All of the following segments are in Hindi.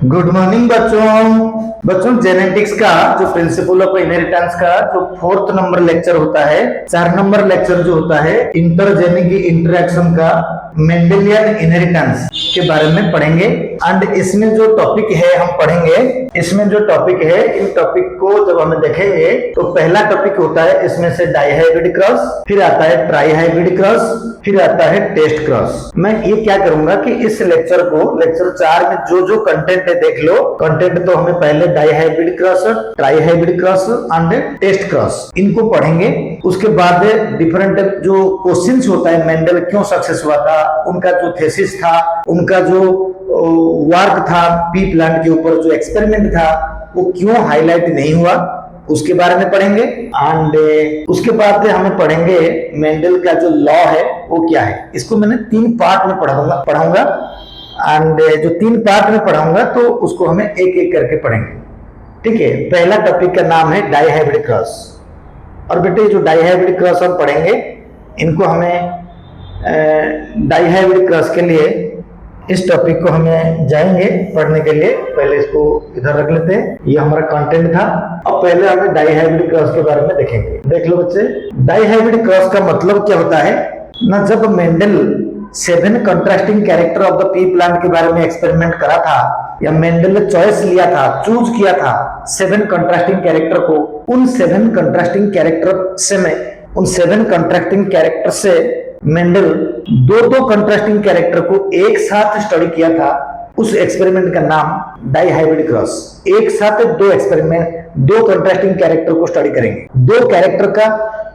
गुड मॉर्निंग बच्चों जेनेटिक्स का जो प्रिंसिपल ऑफ इनहेरिटेंस का जो 4th नंबर लेक्चर होता है, 4 नंबर लेक्चर जो होता है इंटरजेनिक इंटरेक्शन का मेंडेलियन इनहेरिटेंस के बारे में पढ़ेंगे। एंड इसमें जो टॉपिक है हम पढ़ेंगे, इसमें जो टॉपिक है इन टॉपिक को जब हम देखेंगे तो पहला टॉपिक होता है इसमें से डाइहाइब्रिड क्रॉस, फिर आता है ट्राइहाइब्रिड क्रॉस, फिर आता है टेस्ट क्रॉस। मैं ये क्या करूंगा कि इस लेक्चर को लेक्चर 4 में जो जो कंटेंट है देख लो। कंटेंट तो हमें पहले dihybrid cross, trihybrid cross and test cross इनको पढ़ेंगे। उसके बाद डिफरेंट जो क्वेश्चंस होता है मेंडल क्यों सक्सेस हुआ था, उनका जो थीसिस था, उनका जो वर्क था, पी प्लांट के ऊपर जो एक्सपेरिमेंट था वो क्यों हाईलाइट नहीं हुआ उसके बारे में पढ़ेंगे। एंड उसके बाद हमें पढ़ेंगे मेंडल का जो लॉ है वो क्या है। इसको मैंने 3 पार्ट में पढ़ाऊंगा एंड जो 3 पार्ट में पढ़ाऊंगा तो उसको हमें एक एक करके पढ़ेंगे, ठीक है। पहला टॉपिक का नाम है डाइहाइब्रिड क्रॉस। और बेटे जो डाइहाइब्रिड क्रॉस हम पढ़ेंगे इनको हमें डाइहाइब्रिड क्रॉस के लिए इस टॉपिक को हमें जाएंगे पढ़ने के लिए। पहले इसको इधर रख लेते हैं, ये हमारा कंटेंट था। अब पहले हमें डाइहाइब्रिड क्रॉस के बारे में देखेंगे। देख लो बच्चे, डाइहाइब्रिड क्रॉस का मतलब क्या होता है ना। जब Mendel 7 contrasting character of the P plant के बारे में एक्सपेरिमेंट करा था, या मेंडल ने चॉइस लिया था, चूज किया था 7 कंट्रास्टिंग कैरेक्टर को, उन 7 कंट्रास्टिंग कैरेक्टर से मेंडल दो कंट्रास्टिंग कैरेक्टर को एक साथ स्टडी किया था। उस एक्सपेरिमेंट का नाम डाइहाइब्रिड क्रॉस। एक साथ दो कंट्रास्टिंग कैरेक्टर को स्टडी करेंगे। 2 कैरेक्टर का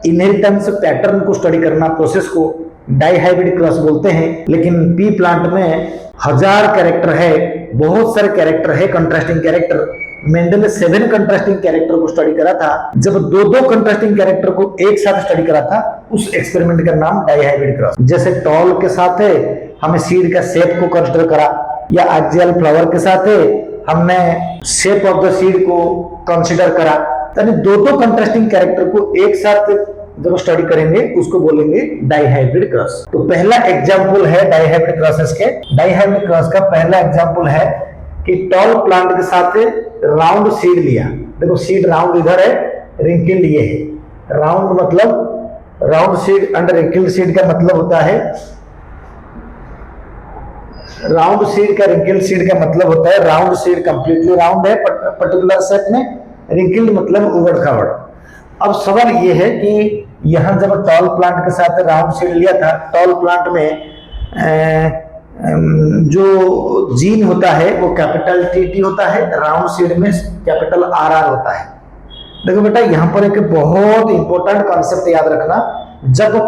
इनहेरिटेंस पैटर्न को स्टडी करना, प्रोसेस को डाइहाइब्रिड क्रॉस बोलते हैं। लेकिन पी प्लांट में 1000 कैरेक्टर है, बहुत सारे कैरेक्टर है कंट्रास्टिंग कैरेक्टर। मेंडल ने 7 कंट्रास्टिंग कैरेक्टर को स्टडी करा था। जब 2 कंट्रास्टिंग कैरेक्टर को एक साथ स्टडी करा था उस एक्सपेरिमेंट का नाम डाइहाइब्रिड क्रॉस। जैसे टॉल के साथ है हमने सीड का शेप को कंसिडर करा, या एक्सियल फ्लावर के साथ है हमने शेप ऑफ द सीड को कंसिडर करा। यानी 2 कंट्रास्टिंग कैरेक्टर को एक साथ जब स्टडी करेंगे उसको बोलेंगे डाइहाइब्रिड क्रॉस। तो पहला एग्जांपल है डाइहाइब्रिड क्रॉसेस के। डाइहाइब्रिड क्रॉस का पहला एग्जांपल है कि टॉल प्लांट के साथ राउंड सीड लिया। देखो सीड राउंड इधर है, रिंकल्ड ये है। राउंड मतलब round seed and wrinkled seed का मतलब होता है, राउंड सीड का रिंकल्ड सीड का मतलब होता है राउंड सीड कंप्लीटली राउंड है पर्टिकुलर शेप में, रिंकल्ड मतलब उबड़ खाबड़। अब सवाल ये है कि यहां जब टॉल प्लांट के साथ राउंड सीड लिया था, टॉल प्लांट में जो जीन होता है वो कैपिटल टी होता है, राउंड सीड में कैपिटल RR होता है। देखो बेटा यहां पर एक बहुत इंपॉर्टेंट कॉन्सेप्ट याद रखना। जब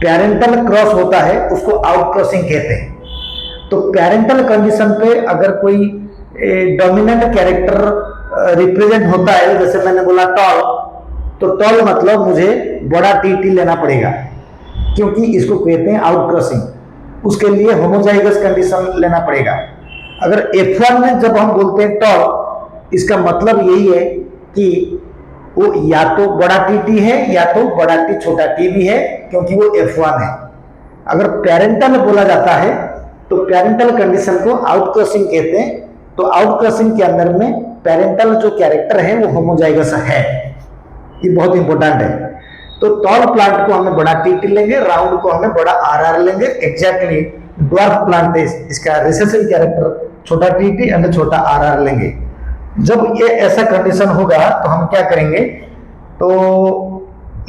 पेरेंटल क्रॉस होता है उसको आउट क्रॉसिंग कहते हैं। तो पेरेंटल कंडीशन पे अगर कोई डोमिनेंट कैरेक्टर रिप्रेजेंट होता है, जैसे मैंने बोला टॉल, तो टॉल मतलब मुझे बड़ा टी लेना पड़ेगा क्योंकि इसको कहते हैं आउट क्रॉसिंग। उसके लिए होमोजाइगस कंडीशन लेना पड़ेगा। अगर F1 में जब हम बोलते हैं टॉल, इसका मतलब यही है कि वो या तो बड़ा टी है या तो बड़ा टी छोटा टी भी है, क्योंकि वो F1 है। अगर पेरेंटल बोला जाता है तो पेरेंटल कंडीशन को आउट क्रॉसिंग कहते हैं। तो आउट क्रॉसिंग के अंदर में पेरेंटल जो कैरेक्टर है वो होमोजाइगस है, ये बहुत इंपॉर्टेंट है। तो टॉल प्लांट को हमें बड़ा टी लेंगे, राउंड को हमें बड़ा RR लेंगे। एग्जैक्टली ड्वार्फ प्लांट इसका रिसेसिव कैरेक्टर छोटा टी एंड छोटा RR लेंगे। जब ये ऐसा कंडीशन होगा तो हम क्या करेंगे, तो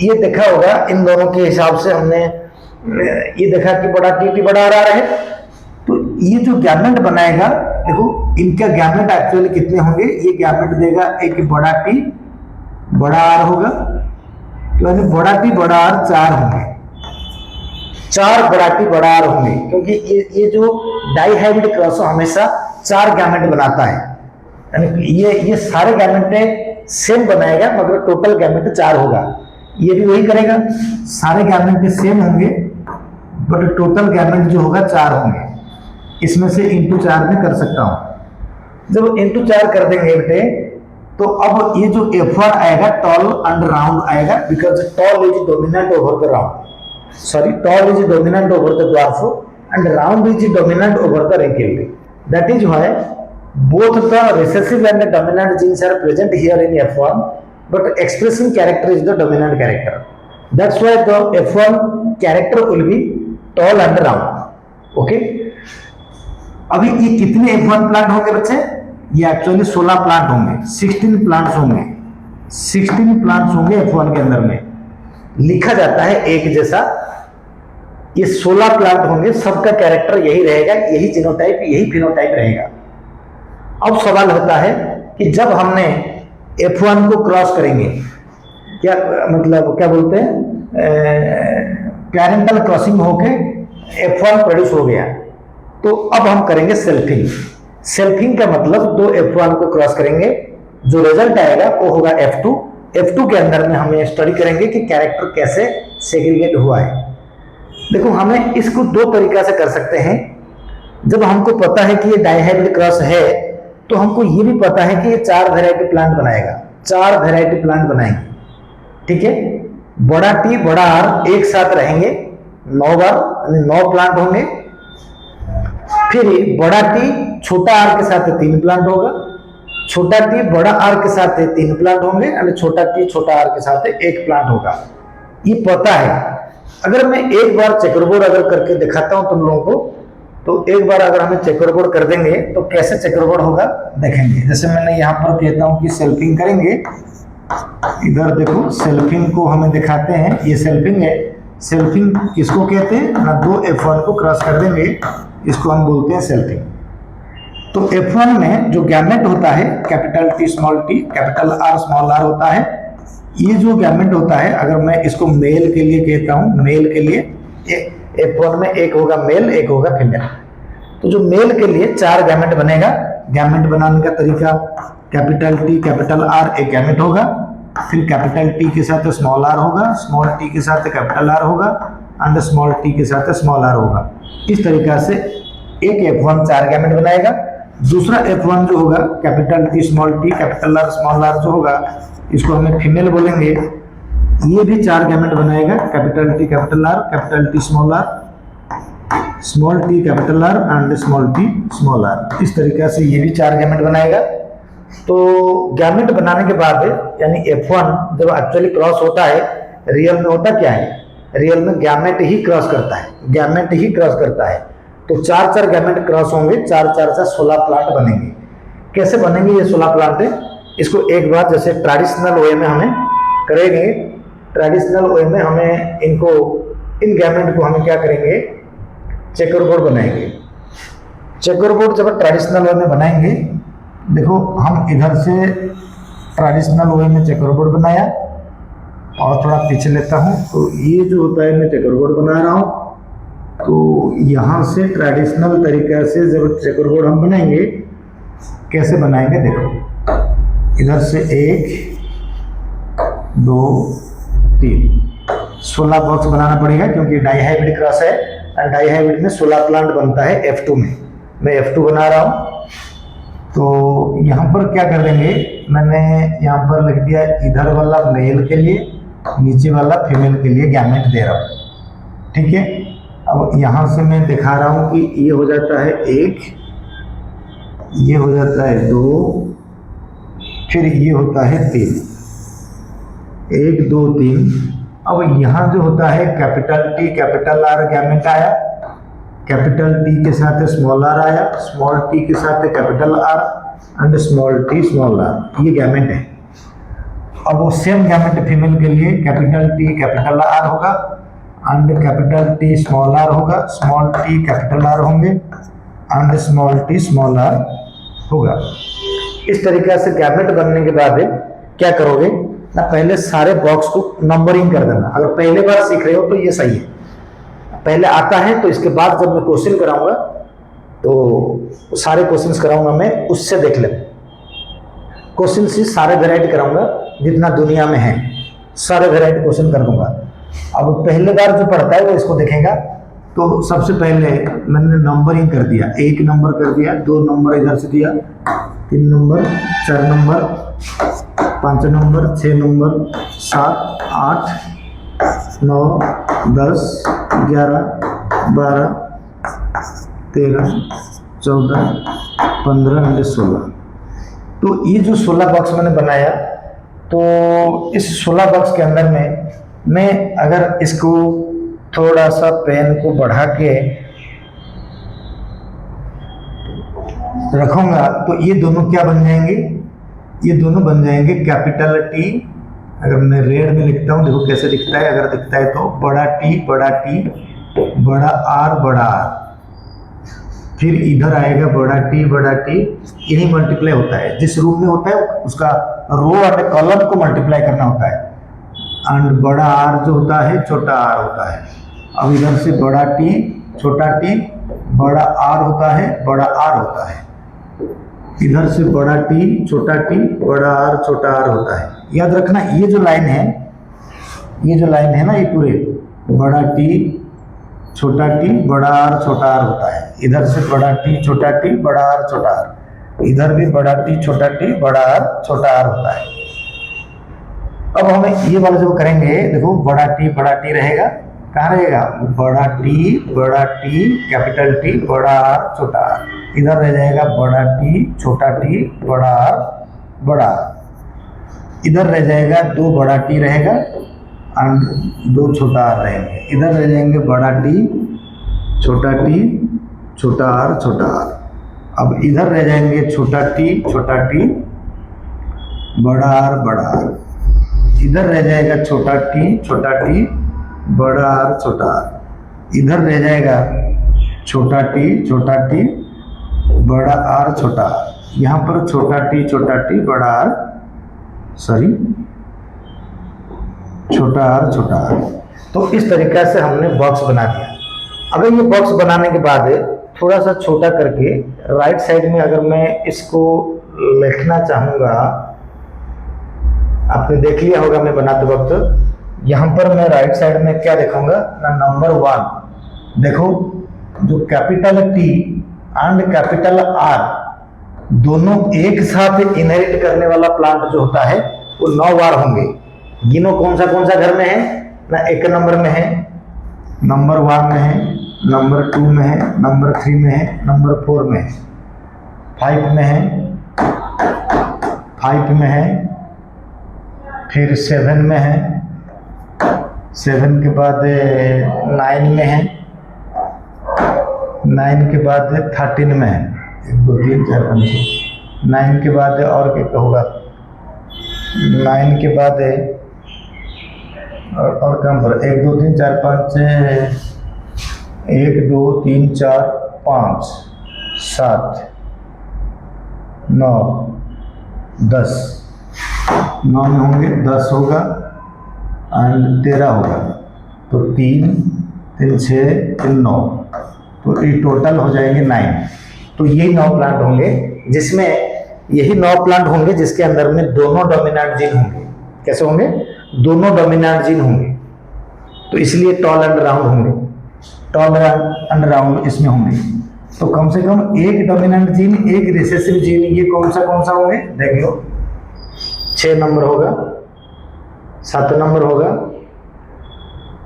ये देखा होगा इन दोनों के हिसाब से हमने ये देखा कि बड़ा टी बड़ा RR है। तो ये जो गैमेट बनाएगा, देखो इनका गैमेट एक्चुअली कितने होंगे, ये गैमेट देगा एक बड़ा टी बड़ा R होगा, तो यानी बड़ा टी बड़ा R 4 होंगे, 4 बड़ा टी बड़ा R होंगे। क्योंकि ये जो डाइहाइब्रिड क्रॉस हमेशा 4 गैमेट बनाता है। यानी ये सारे गैमेट सेम बनाएगा मगर टोटल गैमेट 4 होगा। ये भी वही करेगा, सारे गैमेट सेम होंगे बट टोटल गैमेट जो होगा 4 होंगे। इसमें से इंटू 4 में कर सकता हूं। जब इंटू 4 कर देंगे बेटे तो अब ये जो F1 आएगा टॉल एंड राउंड आएगा, because tall is dominant over the round, tall is dominant over the dwarf and round is dominant over the wrinkled. That is why both the recessive and the dominant genes are present here in F1, but expressing character is the dominant character. That's why the F1 character will be tall and round. Okay. अभी ये कितने F1 प्लांट होंगे बच्चे? ये एक्चुअली 16 प्लांट होंगे, 16 प्लांट्स होंगे, 16 प्लांट्स होंगे F1 के अंदर में। लिखा जाता है एक जैसा, ये 16 प्लांट होंगे, सबका कैरेक्टर यही रहेगा, यही जीनोटाइप, यही फिनोटाइप रहेगा। अब सवाल होता है कि जब हमने F1 को क्रॉस करेंगे, क्या मतलब क्या बोलते हैं, पैरेंटल क्रॉसिंग होके F1 प्रोड्यूस हो गया, तो अब हम करेंगे सेल्फिंग। सेल्फिंग का मतलब दो F1 को क्रॉस करेंगे, जो रिजल्ट आएगा वो होगा F2। F2 के अंदर में हमें स्टडी करेंगे कि कैरेक्टर कैसे सेग्रीगेट हुआ है। देखो, हमें इसको दो तरीका से कर सकते हैं। जब हमको पता है कि ये डाइहाइब्रिड क्रॉस है, तो हमको ये भी पता है कि ये 4 वैरायटी प्लांट बनाएगा, 4 वैरायटी प्लांट बनाएंगे। ठीक है, बड़ा टी बड़ा आर एक साथ रहेंगे 9 बार, 9 प्लांट होंगे। फिर बड़ा टी छोटा आर के साथ 3 प्लांट होगा, छोटा टी बड़ा आर के साथ 3 प्लांट होंगे, और छोटा टी छोटा आर के साथ 1 प्लांट होगा। ये पता है। अगर मैं एक बार चेकरबोर्ड अगर करके दिखाता हूं तुम लोगों को, तो एक बार अगर हमें चेकरबोर्ड कर देंगे तो कैसे चेकरबोर्ड होगा देखेंगे। जैसे मैंने यहाँ पर कहता हूँ कि सेल्फिंग करेंगे, इधर देखो सेल्फिंग को हमें दिखाते हैं, ये सेल्फिंग है। सेल्फिंग किसको कहते हैं ना, 2 F1 को क्रॉस कर देंगे, इसको हम बोलते हैं सेल्फिंग। तो F1 में जो गैमेट होता है, capital T small t, capital R small r होता है। ये जो गैमेट होता है, अगर मैं इसको मेल के लिए कहता हूँ, मेल के लिए F1 में एक होगा मेल, एक होगा फीमेल। तो जो मेल के लिए 4 गैमेट बनेगा। गैमेट बनाने का तरीका, कैपिटल T कैपिटल R एक गैमेट होगा, फिर कैपिटल T के साथ स्मॉल r होगा, स्मॉल t के साथ कैपिटल R होगा, एंड स्मॉल t के साथ स्मॉल r होगा। इस तरीका से एक F1 4 गैमेट बनाएगा। दूसरा F1 जो होगा, capital T small t capital R small r जो होगा, इसको हमें फीमेल बोलेंगे। ये भी 4 गैमेट बनाएगा, capital T capital R, capital T small r, small t capital R and small t small r। इस तरीका से ये भी 4 गैमेट बनाएगा। तो गैमेट बनाने के बाद यानी F1 जब एक्चुअली क्रॉस होता है, रियल में होता क्या है, रियल में गैमेट ही क्रॉस करता है, गैमेट ही क्रॉस करता है। तो 4 गैमेट क्रॉस होंगे, 4 से 16 प्लांट बनेंगे। कैसे बनेंगे ये 16 प्लांट? इसको एक बार जैसे ट्रेडिशनल वे में हमें करेंगे। ट्रेडिशनल वे में हमें इनको, इन गैमेट को हम क्या करेंगे, चेकरबोर्ड बनाएंगे। चेकरबोर्ड जब ट्रेडिशनल वे में बनाएंगे, देखो हम इधर से ट्रेडिशनल वे में चेकरबोर्ड बनाया, और थोड़ा पीछे लेता हूँ, तो ये जो होता है मैं चेकरबोर्ड बना रहा हूँ। तो यहाँ से ट्रेडिशनल तरीका से जब चेकरबोर्ड हम बनाएंगे, कैसे बनाएंगे देखो, इधर से 1 2 3 16 बॉक्स बनाना पड़ेगा, क्योंकि डाइहाइब्रिड क्रॉस है, और डाइहाइब्रिड में 16 प्लांट बनता है F2 में। मैं F2 बना रहा हूँ। तो यहाँ पर क्या कर देंगे, मैंने यहाँ पर लिख दिया इधर वाला मेल के लिए, नीचे वाला फीमेल के लिए गैमेट दे रहा हूँ। ठीक है, अब यहाँ से मैं दिखा रहा हूँ कि ये हो जाता है 1, ये हो जाता है 2, फिर ये होता है 3, 1 2 3। अब यहाँ जो होता है capital T capital R gamete आया, कैपिटल T के साथ स्मॉल r आया, स्मॉल t के साथ capital R and small t small r, ये गैमेट है। अब वो सेम गैमेट फीमेल के लिए कैपिटल T कैपिटल R होगा, and capital T small r होगा, स्मॉल t कैपिटल R होंगे, and small t small r होगा। इस तरीके से गैमेट बनने के बाद क्या करोगे ना, पहले सारे बॉक्स को नंबरिंग कर देना। अगर पहले बार सीख रहे हो तो ये सही है, पहले आता है तो इसके बाद जब मैं क्वेश्चन कराऊंगा तो सारे क्वेश्चंस कराऊंगा मैं, उससे देख ले। क्वेश्चन से सारे वेराइटी कराऊंगा जितना दुनिया में है, सारे वेराइटी क्वेश्चन कर दूंगा। अब पहले बार जो पढ़ता है वो इसको देखेगा। तो सबसे पहले मैंने नंबरिंग कर दिया, 1 नंबर कर दिया, 2 नंबर इधर से दिया, 3 नंबर, 4 नंबर, 5 नंबर, 6 नंबर, 7 8 9 10 11 12 13 14, 15 और 16। तो ये जो 16 बॉक्स मैंने बनाया, तो इस 16 बॉक्स के अंदर में मैं अगर इसको थोड़ा सा पेन को बढ़ा के रखूंगा तो ये दोनों क्या बन जाएंगे, ये दोनों बन जाएंगे कैपिटल टी। अगर मैं रेड में लिखता हूँ, देखो कैसे दिखता है, अगर दिखता है तो बड़ा टी, बड़ा आर, बड़ा आर। फिर इधर आएगा बड़ा टी, यही मल्टीप्लाई होता है। जिस रूप में होता है उसका रो और कॉलम को मल्टीप्लाई करना होता है। एंड बड़ा आर जो होता है छोटा आर होता है। अब इधर से बड़ा टी, छोटा टी, बड़ा आर होता है, बड़ा आर होता है। इधर से बड़ा टी, छोटा टी, बड़ा आर, छोटा आर होता है। याद रखना ये जो लाइन है, ये जो लाइन है ना, ये पूरे बड़ा टी, छोटा टी, बड़ा आर, छोटा आर होता है। इधर से बड़ा टी, छोटा टी, बड़ा आर, छोटा आर। इधर भी बड़ा टी, छोटा टी, बड़ा आर, छोटा आर होता है। अब हमें ये वाला जो करेंगे, देखो बड़ा टी रहेगा, कहाँ रहेगा, बड़ा टी, कैपिटल टी, बड़ा आर, छोटा आर। इधर रह जाएगा बड़ा टी, छोटा टी, बड़ा आर, बड़ा आर। इधर रह जाएगा दो बड़ा टी रहेगा और दो छोटा आर रहेंगे। इधर रह जाएंगे बड़ा टी, छोटा आर, छोटा आर। अब इधर रह जाएंगे छोटा टी, बड़ा आर, बड़ा आर। इधर रह जाएगा छोटा टी, बड़ा आर, छोटा आर। इधर रह जाएगा छोटा टी, बड़ा आर, छोटा आर। यहाँ पर छोटा टी, बड़ा आर, सॉरी, छोटा आर, छोटा आर। तो इस तरीका से हमने बॉक्स बना दिया। अगर ये बॉक्स बनाने के बाद थोड़ा सा छोटा करके राइट साइड में अगर मैं इसको लिखना चाहूँगा, आपने देख लिया होगा मैं बनाते वक्त, यहाँ पर मैं राइट साइड में क्या लिखूंगा ना, नंबर 1। देखो जो capital T and capital R दोनों एक साथ इनहेरिट करने वाला प्लांट जो होता है वो 9 बार होंगे। गिनो कौन सा घर में है ना, 1 नंबर में है, नंबर 1 में है, नंबर 2 में है, नंबर 3 में है, नंबर 4 में है, 5 में है, 5 में है, फिर 7 में है, 7 के बाद 9 में है, 9 के बाद 13 में है, 1 2 3 4 5 9 के बाद और क्या होगा, 9 के बाद और कम पर 1 2 3 4 5 1 2 3 4 5 7 9 10 9 में होंगे, 10 होगा एंड 13 होगा। तो 3 3 6 3 9, तो ये टोटल हो जाएंगे 9। तो यही 9 प्लांट होंगे, जिसमें यही 9 प्लांट होंगे जिसके अंदर में दोनों डोमिनेंट जीन होंगे। कैसे होंगे, दोनों डोमिनेंट जीन होंगे। तो इसलिए टॉल एंड राउंड होंगे, टॉल एंड राउंड इसमें होंगे। तो कम से कम एक डोमिनेंट जीन, एक रिसेसिव जीन, ये कौन सा होंगे देख लो। 6 नंबर होगा, 7 नंबर होगा,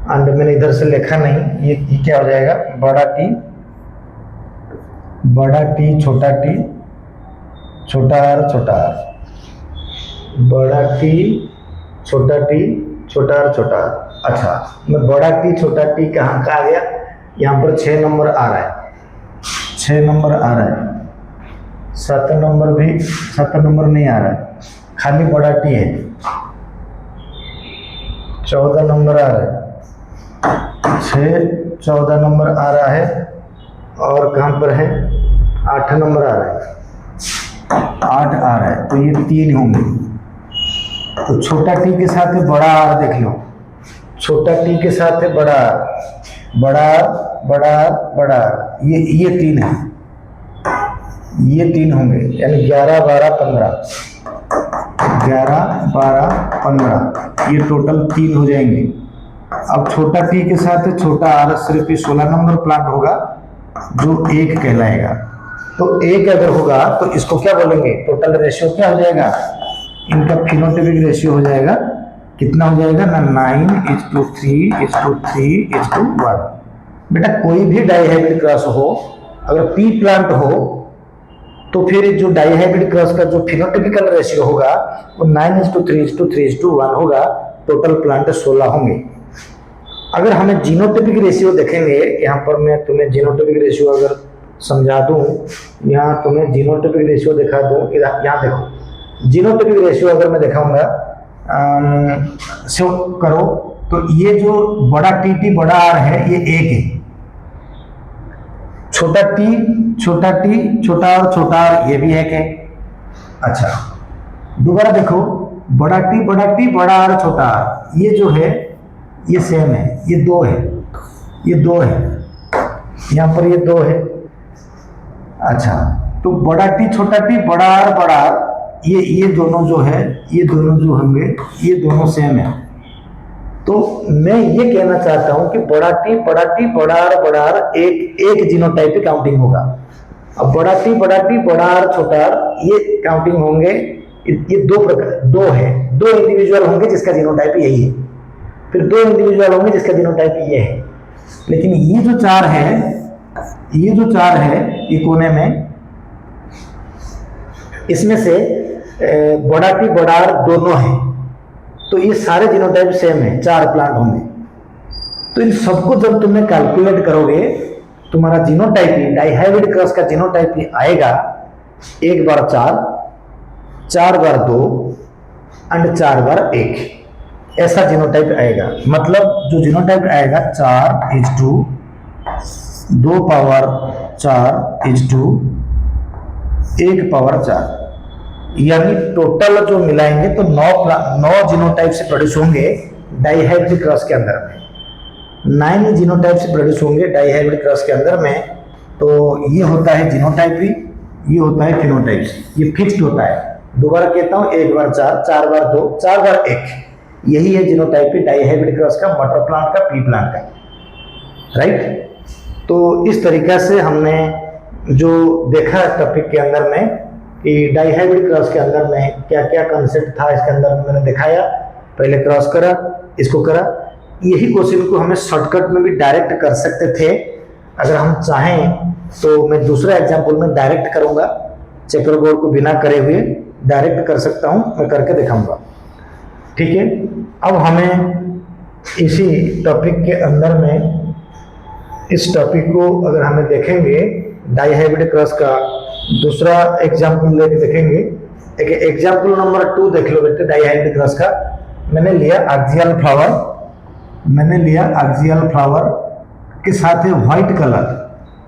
एंड मैंने इधर से लिखा नहीं, ये क्या हो जाएगा, बड़ा टी, छोटा आर, छोटा आर, बड़ा टी, छोटा आर, छोटा आर। अच्छा, मैं बड़ा टी, छोटा टी कहाँ का आ गया, यहाँ पर 6 नंबर आ रहा है, 6 नंबर आ रहा है, 7 नंबर भी 7 नंबर नहीं आ रहा है, खाली बड़ा टी है। 14 नंबर आ रहा है, 14 नंबर आ रहा है, और कहाँ पर है, 8 नंबर आ रहा है, 8 आ रहा है। तो ये 3 होंगे। तो छोटा टी के साथ है बड़ा आर, देख लो, छोटा टी के साथ है बड़ा आर, ये 3 है, ये 3 होंगे, यानी 11 12 15, 11 12 15, ये टोटल 3 हो जाएंगे। अब छोटा टी के साथ छोटा आर, सिर्फ 16 नंबर प्लांट होगा जो 1 कहलाएगा। तो 1 अगर होगा तो इसको क्या बोलेंगे, टोटल रेशियो क्या हो जाएगा, इनका फिनोटाइपिक रेशियो हो जाएगा, कितना हो जाएगा ना, 9:3:3:1। बेटा कोई भी डाइहाइब्रिड क्रॉस हो अगर पी प्लांट हो तो फिर जो डाइहाइब्रिड क्रॉस का जो फिनोटिपिकल रेशियो होगा वो 9:3:3:1 होगा। टोटल प्लांट 16 होंगे। अगर हमें जीनोटिपिक रेशियो देखेंगे, यहाँ पर मैं तुम्हें जीनोटिपिक रेशियो अगर समझा दूं, यहाँ तुम्हें जीनोटिपिक रेशियो दिखा दूं, यहाँ देखो जीनोटिपिक रेशियो अगर मैं दिखाऊंगा शो करो तो ये जो बड़ा टी बड़ा आर है ये एक है, छोटा टी छोटा आर छोटा आर ये भी एक है। अच्छा दोबारा देखो, बड़ा टी बड़ा आर छोटा आर ये जो है ये सेम है, ये दो है, ये दो है, यहाँ पर ये दो है। अच्छा तो बड़ा टी बड़ा आर ये दोनों जो है, ये दोनों जो होंगे ये दोनों सेम है। तो मैं ये कहना चाहता हूं कि बड़ा टी बड़ा आर एक जीनोटाइप काउंटिंग होगा। अब बड़ा टी बड़ा आर छोटा आर ये काउंटिंग होंगे, ये दो है, दो इंडिविजुअल होंगे जिसका जीनोटाइप यही है, फिर दो इंडिविजुअल होंगे जिसका जीनोटाइप ये है। लेकिन ये जो चार है ये कोने में, इसमें से बड़ा टी बड़ा आर दोनों है, तो ये सारे जीनोटाइप सेम है, 4 प्लांट होंगे। तो इन सबको जब तुमने कैलकुलेट करोगे तुम्हारा जीनोटाइप डाइहाइब्रिड क्रॉस का जीनोटाइप आएगा 1 बार 4, 4 बार 2 एंड 4 बार 1, ऐसा जीनोटाइप आएगा। मतलब जो जीनोटाइप आएगा 4:2 2 पावर 4:2 1 पावर 4, यानी टोटल जो मिलाएंगे तो 9 जीनोटाइप से प्रोड्यूस होंगे डाइहाइब्रिड क्रॉस के अंदर में, 9 जीनोटाइप से प्रोड्यूस होंगे डाइहाइब्रिड क्रॉस के अंदर में। तो ये होता है जीनोटाइप, ये होता है फिनोटाइप, ये फिक्स्ड होता है। दोबारा कहता हूँ, 1 बार 4, 4 बार 2, 4 बार 1, यही है जीनोटाइप डाइहाइब्रिड क्रॉस का, मटर प्लांट का, पी प्लांट का, राइट। तो इस तरीका से हमने जो देखा टॉपिक के अंदर में कि डाइहाइब्रिड क्रॉस के अंदर में क्या क्या कंसेप्ट था, इसके अंदर मैंने दिखाया। पहले क्रॉस करा, इसको करा। यही क्वेश्चन को हमें शॉर्टकट में भी डायरेक्ट कर सकते थे, अगर हम चाहें तो मैं दूसरा एग्जाम्पल में डायरेक्ट करूंगा, चेकर बोर्ड को बिना करे हुए डायरेक्ट कर सकता हूं, मैं करके दिखाऊंगा, ठीक है। अब हमें इसी टॉपिक के अंदर में, इस टॉपिक को अगर हमें देखेंगे डाइहाइब्रिड क्रॉस का दूसरा एग्जाम्पल लेके देखेंगे। एक एग्जाम्पल नंबर 2 देख लो बेटे डाइहाइब्रिड क्रॉस का। मैंने लिया एक्सियल फ्लावर के साथ है white colour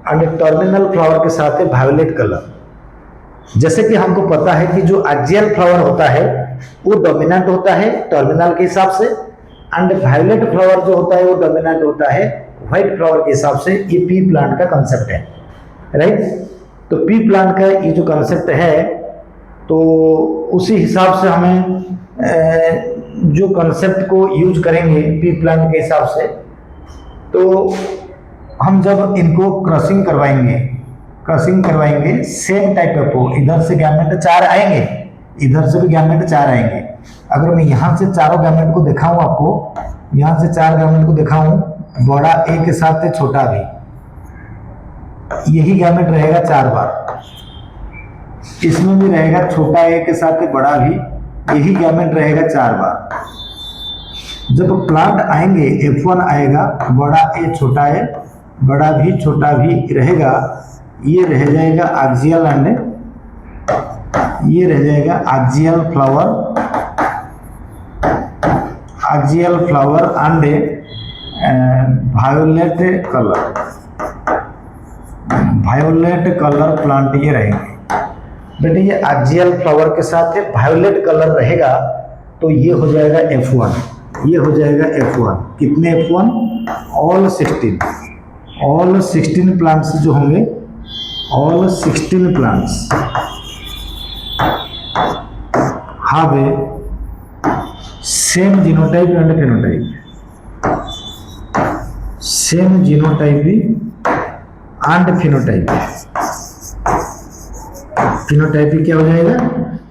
and terminal flower के साथ है वायलेट कलर। जैसे कि हमको पता है कि जो एक्सियल फ्लावर होता है वो डोमिनेंट होता है टर्मिनल के हिसाब से, एंड वायलेट फ्लावर जो होता है वो डोमिनेंट होता है व्हाइट फ्लावर के हिसाब से। ये पी प्लांट का कंसेप्ट है, राइट। तो पी प्लांट का ये जो कंसेप्ट है, तो उसी हिसाब से हमें जो कंसेप्ट को यूज करेंगे पी प्लांट के हिसाब से, तो हम जब इनको क्रॉसिंग करवाएंगे सेम टाइप ऑफ, इधर से गैमेट 4 आएंगे, इधर से भी गैमेट 4 आएंगे। अगर मैं यहाँ से चारों गैमेट को दिखाऊं आपको, यहाँ से 4 गैमेट को दिखाऊं, बड़ा ए के साथ है छोटा भी, यही गैमेट रहेगा 4 बार। इसमें भी रहेगा छोटा ए के साथ है बड़ा भी, यही गैमेट रहेगा 4 बार। जब प्लांट आएंगे F1 आएगा, बड़ा ए छोटा है, बड़ा भी छोटा भी रहेगा, ये रह जाएगा एक्सियल एंड ये रह जाएगा axial flower and violet colour plant ये रहेंगे बेटे। ये एक्सियल फ्लावर के साथ है वायोलेट कलर रहेगा, तो ये हो जाएगा F1, ये हो जाएगा F1। कितने F1? ऑल 16 प्लांट्स जो होंगे, all 16 plants have a same genotype and phenotype, same genotype and phenotype। phenotype क्या हो जाएगा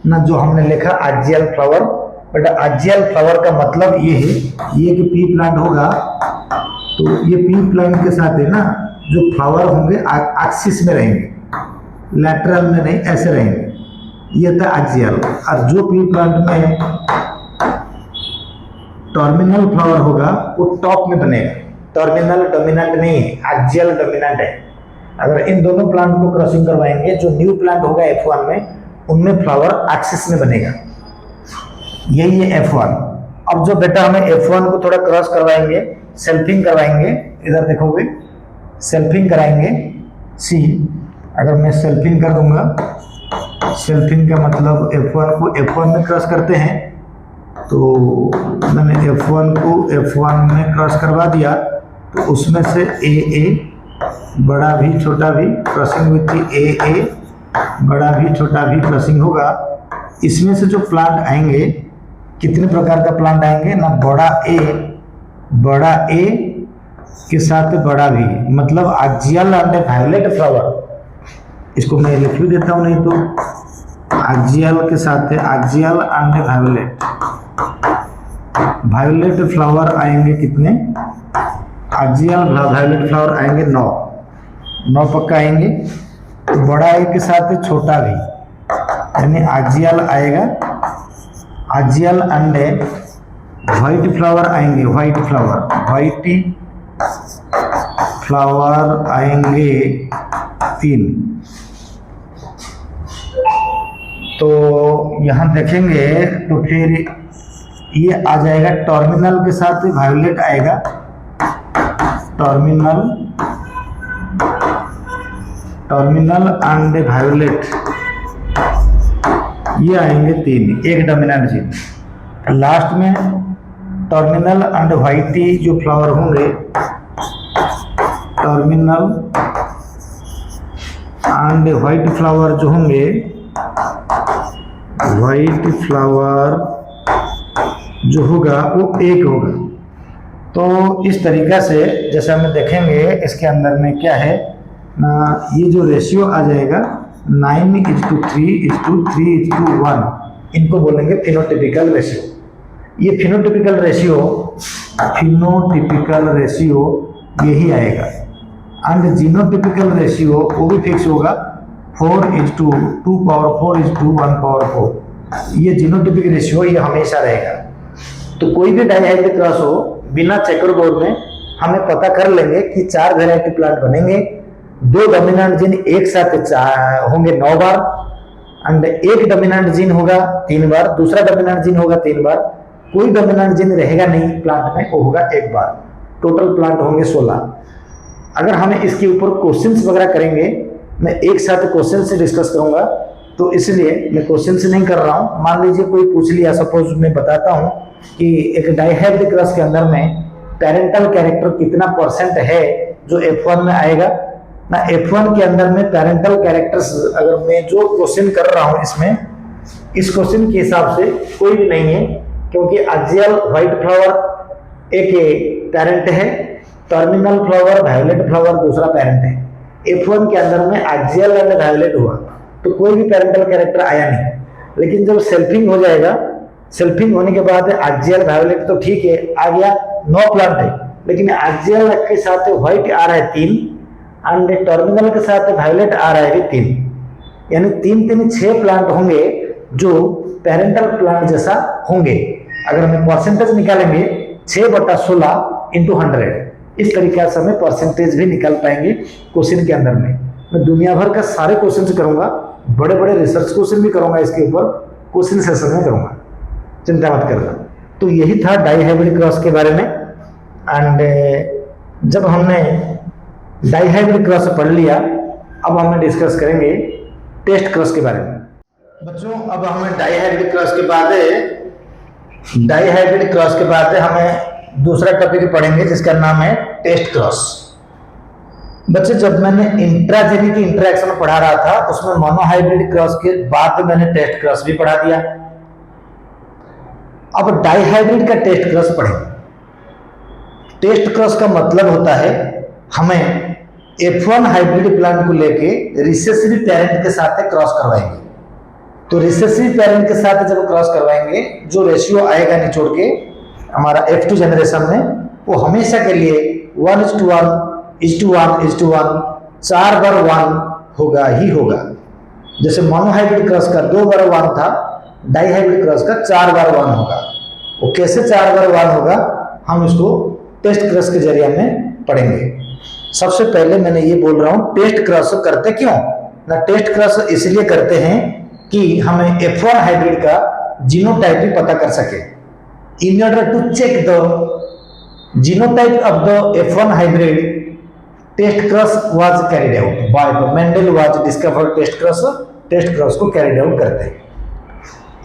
ना, जो हमने लिखा axial flower, but axial flower का मतलब ये है, ये कि पी प्लांट होगा तो ये पी प्लांट के साथ है ना, जो फ्लावर होंगे एक्सिस में रहेंगे, लैटरल में नहीं, ऐसे रहेंगे, ये था एक्सियल। और जो पी प्लांट में टर्मिनल फ्लावर होगा वो टॉप में बनेगा। टर्मिनल डोमिनेंट नहीं है, एक्सियल डोमिनेंट है। अगर इन दोनों प्लांट को क्रॉसिंग करवाएंगे, जो न्यू प्लांट होगा F1 में, उनमें फ्लावर एक्सिस में बनेगा, यही है F1। अब जो बेटा हमें F1 को थोड़ा क्रॉस करवाएंगे, सेल्फिंग करवाएंगे, इधर देखोगे सेल्फिंग कराएंगे। सी, अगर मैं सेल्फिंग कर दूंगा, सेल्फिंग का मतलब F1 को F1 में क्रॉस करते हैं, तो मैंने F1 को F1 में क्रॉस करवा दिया, तो उसमें से AA बड़ा भी छोटा भी क्रॉसिंग हुई थी, AA बड़ा भी छोटा भी क्रॉसिंग होगा। इसमें से जो प्लांट आएंगे, कितने प्रकार का प्लांट आएंगे ना, बड़ा ए के साथ बड़ा भी, मतलब एक्सियल एंड वायलेट फ्लावर। इसको मैं लिख भी देता हूँ, नहीं तो एक्सियल के साथ एक्सियल एंड वायलेट फ्लावर आएंगे कितने, एक्सियल वायलेट फ्लावर आएंगे 9 पक्का आएंगे। तो बड़ा ए के साथ छोटा भी, यानी एक्सियल आएगा, एक्सियल एंड व्हाइट फ्लावर आएंगे, व्हाइट फ्लावर आएंगे 3। तो यहाँ देखेंगे तो फिर ये आ जाएगा, टर्मिनल के साथ वायलेट आएगा, टर्मिनल एंड वायलेट ये आएंगे 3, एक डोमिनेंट जीन। लास्ट में टर्मिनल एंड व्हाइटी जो फ्लावर होंगे, टर्मिनल एंड व्हाइट फ्लावर जो होंगे, व्हाइट फ्लावर जो होगा वो 1 होगा। तो इस तरीक़ा से जैसे हम देखेंगे, इसके अंदर में क्या है ना, ये जो रेशियो आ जाएगा 9:3:3:1, इनको बोलेंगे फिनोटिपिकल रेशियो। ये फिनोटिपिकल रेशियो यही आएगा। एंड जीनोटिपिकल रेशियो वो भी फिक्स होगा, 4:2^4:1/4। ये जीनोटिपिक रेशियो ये हमेशा रहेगा। तो कोई भी डाइहाइब्रिड क्रॉस हो, बिना चेकर बोर्ड में हमें पता कर लेंगे कि 4 वेराइटी प्लांट बनेंगे, 2 डोमिनेंट जीन एक साथ होंगे 9 बार, एंड 1 डोमिनेंट जीन होगा 3 बार, दूसरा डोमिनेंट जीन होगा 3 बार, कोई डोमिनेंट जीन रहेगा नहीं प्लांट में, वो होगा 1 बार। टोटल प्लांट होंगे 16। अगर हमें इसके ऊपर क्वेश्चंस वगैरह करेंगे, मैं एक साथ क्वेश्चन से डिस्कस करूंगा, तो इसलिए मैं क्वेश्चन से नहीं कर रहा हूं। मान लीजिए कोई पूछ लिया, सपोज मैं बताता हूं कि एक डाइहाइब्रिड क्रॉस के अंदर में पेरेंटल कैरेक्टर कितना % है जो F1 में आएगा ना। F1 के अंदर में पेरेंटल कैरेक्टर्स, अगर मैं जो क्वेश्चन कर रहा हूं इसमें, इस क्वेश्चन के हिसाब से कोई भी नहीं है, क्योंकि एक्सियल व्हाइट फ्लावर एक पेरेंट है, टर्मिनल फ्लावर वायलेट फ्लावर दूसरा पेरेंट है। F1 के अंदर में एक्सियल एंड वायलेट हुआ तो कोई भी पेरेंटल कैरेक्टर आया नहीं। लेकिन जब सेल्फिंग हो जाएगा, सेल्फिंग होने के बाद एक्सियल वायलेट तो ठीक है आ गया, 9 प्लांट है, लेकिन एक्सियल के साथ व्हाइट आ रहा है 3, एंड टर्मिनल के साथ वायलेट आ रहा है 3, यानी 3 6 प्लांट होंगे जो पेरेंटल प्लांट जैसा होंगे। अगर हम परसेंटेज निकालेंगे 6/16 × 100, इस तरीके से हमें परसेंटेज भी निकाल पाएंगे क्वेश्चन के अंदर में। मैं दुनिया भर का सारे क्वेश्चन करूंगा, बड़े बड़े रिसर्च क्वेश्चन भी करूंगा, इसके ऊपर क्वेश्चन सेशन में करूंगा, चिंता मत करना। तो यही था डाइहाइब्रिड क्रॉस के बारे में। एंड जब हमने डाइहाइब्रिड क्रॉस पढ़ लिया, अब हमने डिस्कस करेंगे टेस्ट क्रॉस के बारे में। बच्चों, अब हमें डाइहाइब्रिड क्रॉस के बाद हमें दूसरा टॉपिक पढ़ेंगे जिसका नाम है टेस्ट क्रॉस। बच्चे, जब मैंने इंट्राजेनिक इंटरेक्शन पढ़ा रहा था, उसमें मोनोहाइब्रिड क्रॉस के बाद मैंने टेस्ट क्रॉस भी पढ़ा दिया। अब डाइहाइब्रिड का टेस्ट क्रॉस पढ़ेंगे। टेस्ट क्रॉस का मतलब होता है हमें F1 हाइब्रिड प्लांट को लेके रिसेसिव पेरेंट के साथ क्रॉस करवाएंगे। तो रिसेसिव पेरेंट के साथ जब क्रॉस करवाएंगे, जो रेशियो आएगा निचोड़ के हमारा F2 जनरेशन में, वो हमेशा के लिए 1:1 1:1 4 बार 1 होगा ही होगा। जैसे मोनोहाइब्रिड क्रॉस का 2 बार 1 था, डाइहाइब्रिड क्रॉस का 4 बार 1 होगा। वो कैसे 4 बार 1 होगा, हम इसको टेस्ट क्रॉस के जरिए में पढ़ेंगे। सबसे पहले मैंने ये बोल रहा हूं टेस्ट क्रॉस करते क्यों ना, टेस्ट क्रॉस इसलिए करते हैं कि हमें F1 हाइब्रिड का जीनोटाइप भी पता कर सके। In order to check the genotype of the F1 hybrid, test cross was carried out by Mendel was discovered. Test cross को कैरिड आउट करते हैं।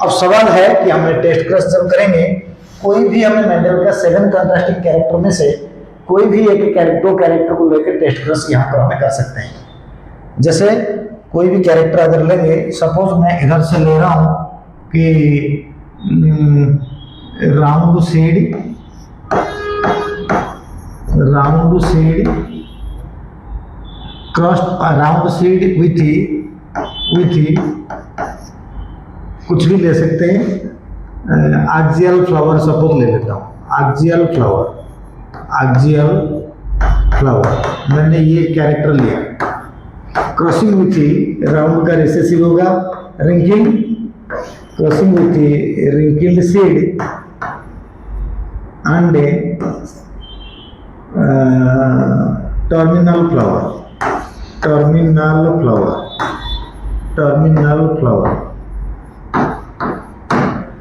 अब सवाल है कि हमें टेस्ट क्रॉस जब करेंगे, कोई भी हमें मेंडल का 7 कंट्रास्टिंग कैरेक्टर में से कोई भी एक दो कैरेक्टर को लेकर टेस्ट क्रॉस यहाँ पर हमें कर सकते हैं। जैसे कोई भी कैरेक्टर अगर लेंगे, सपोज मैं इधर से ले रहा हूं कि round seed cross round seed with कुछ भी ले सकते हैं। आक्सियल फ्लावर सपोज ले लेता हूँ, आक्सियल फ्लावर मैंने ये कैरेक्टर लिया। क्रॉसिंग विथ राउंड का रिसेसिव होगा wrinkle, crossing with wrinkled seed and terminal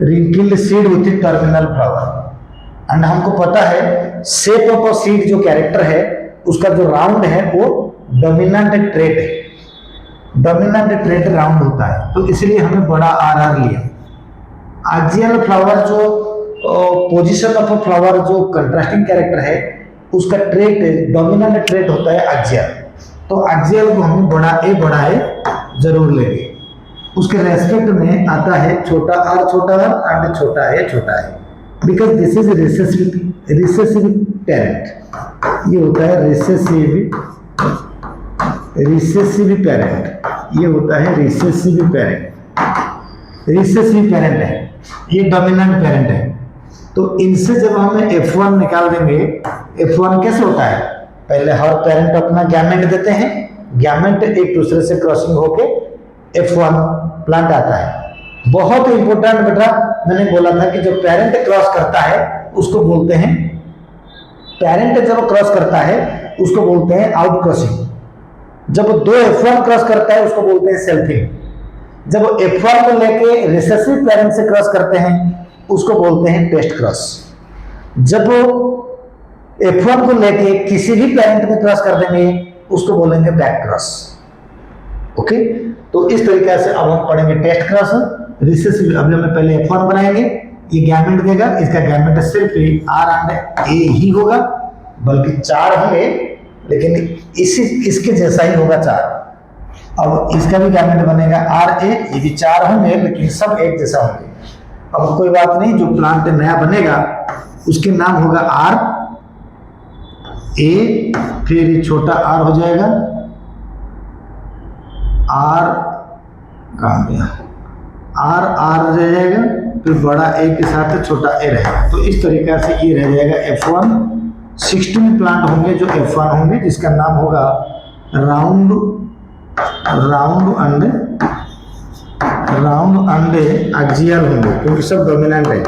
wrinkled seed with terminal flower. And हमको पता है शेप ऑफ सीड जो कैरेक्टर है उसका जो राउंड है वो डोमिनेंट ट्रेट है, डोमिनेंट ट्रेट राउंड होता है, तो इसलिए हमें बड़ा आर लिया। एक्सियल फ्लावर जो पोजीशन ऑफ फ्लावर जो कंट्रास्टिंग कैरेक्टर है उसका ट्रेट डोमिनेंट ट्रेट होता है एक्सियल, तो एक्सियल को हमें बड़ा ए जरूर लेंगे। उसके रेस्पेक्ट में आता है छोटा आर एंड छोटा A, because this is recessive parent. ये होता है रिसेसिव पेरेंट, ये होता है रिसेसिव पेरेंट है, ये डोमिनेंट पेरेंट है। तो इनसे जब हमें F1 निकाल देंगे, F1 कैसे होता है, पहले हर पेरेंट अपना गैमेट देते हैं, गैमेट एक दूसरे से क्रॉसिंग होके F1 प्लांट आता है। बहुत इंपॉर्टेंट बेटा, मैंने बोला था कि जो पेरेंट क्रॉस करता है उसको बोलते हैं, पेरेंट जब क्रॉस करता है उसको बोलते हैं आउट क्रॉसिंग। जब दो F1 क्रॉस करता है उसको बोलते हैं सेल्फिंग। जब F1 को लेके रिसेसिव पेरेंट से क्रॉस करते हैं उसको बोलते हैं टेस्ट क्रॉस। जब F1 को लेके किसी भी पेरेंट में क्रॉस कर देंगे उसको बोलेंगे बैक क्रॉस। ओके, तो इस तरीके से अब हम पढ़ेंगे टेस्ट क्रॉस रिसेसिव। अब हमें पहले F1 बनाएंगे, ये गैमेट देगा, इसका गैमेट सिर्फ R एंड A ही होगा, बल्कि 4 होंगे लेकिन इसके जैसा ही होगा 4। अब इसका भी गैमेट बनेगा RA, ये भी 4 होंगे लेकिन सब एक जैसा होंगे। अब कोई बात नहीं, जो प्लांट नया बनेगा उसके नाम होगा RA, फिर छोटा r हो जाएगा, R कहाँ गया, R रह जाएगा, फिर बड़ा A के साथ छोटा a रहेगा। तो इस तरीके से ये रह जाएगा F1। 16 प्लांट होंगे जो F1 होंगे, जिसका नाम होगा राउंड एंड एक्सियल होंगे, क्योंकि सब डोमिनेंट है।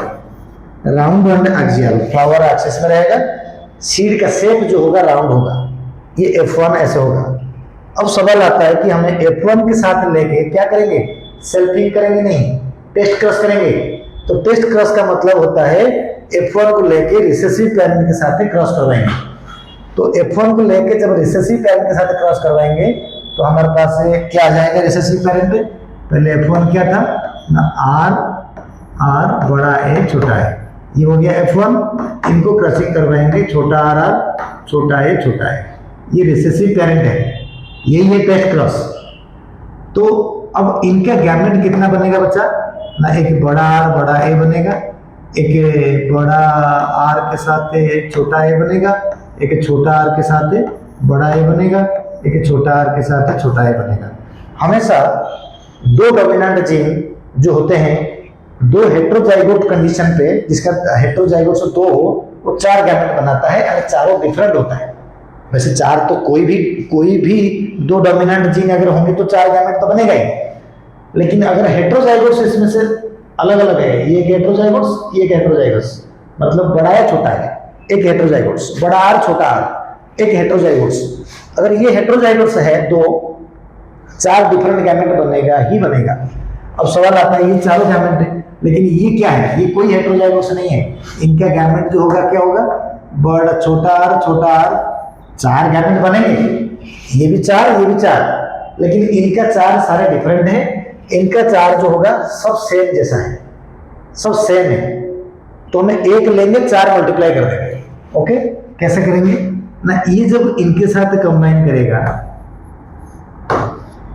Round and axial flower axis में रहेगा, सीड का शेप जो होगा राउंड होगा, ये F1 ऐसे होगा। अब सवाल आता है कि हमें F1 के साथ लेके क्या करेंगे, सेल्फिंग करेंगे, नहीं टेस्ट क्रॉस करेंगे। तो टेस्ट क्रॉस का मतलब होता है F1 को लेके रिसेसिव पेरेंट के साथ क्रॉस करवाएंगे। तो F1 को लेके जब रिसेसिव पेरेंट के साथ क्रॉस करवाएंगे तो हमारे पास क्या आ जाएगा रिसेसिव पेरेंट। पहले F1 क्या था ना, R बड़ा A छोटा है, ये हो गया F1। इनको क्रॉसिंग करवाएंगे, छोटा R छोटा A, ये रिसेसिव पेरेंट है, यही है टेस्ट क्रॉस। तो अब इनका गैमेट कितना बनेगा बच्चा ना, एक बड़ा R बड़ा A बनेगा, एक बड़ा R के साथ छोटा A बनेगा, एक छोटा R के साथ बड़ा A बनेगा, एक छोटा R के साथ छोटा A बनेगा। हमेशा दो डोमिनेंट जीन जो होते हैं, दो हेट्रोजाइगोट कंडीशन पे, जिसका हेट्रोजाइगोट से 2 हो, वो 4 गैमेट बनाता है, और चारों डिफरेंट होता है। वैसे चार तो कोई भी दो डोमिनेंट जीन अगर होंगे तो चार गैमेट तो बनेगा ही, लेकिन अगर हेटेरोजाइगोट्स इसमें से अलग अलग है, ये एक हेटेरोजाइगोट्स, ये एक हेटेरोजाइगोट्स, मतलब बड़ा या छोटा है, एक हेटेरोजाइगोट्स, बड़ा आर छोटा आर, एक हेटेरोजाइगोट्स। अगर ये हेटेरोजाइगोट्स है दो, चार डिफरेंट गैमेट बनेगा ही बनेगा। अब सवाल आता है ये चारों गैमेट है, लेकिन ये क्या है, ये कोई हेटेरोजाइगोट्स नहीं है, इनका गैमेट जो होगा क्या होगा, बड़ा छोटा आर छोटा आर, चार गैमेट बनेंगे, ये भी चार ये भी चार, लेकिन इनका चार सारे डिफरेंट है, इनका चार जो होगा सब सेम जैसा है, सब सेम है, तो हमें एक लेंगे चार मल्टीप्लाई कर देंगे। ओके, कैसे करेंगे ना, ये जब इनके साथ कंबाइन करेगा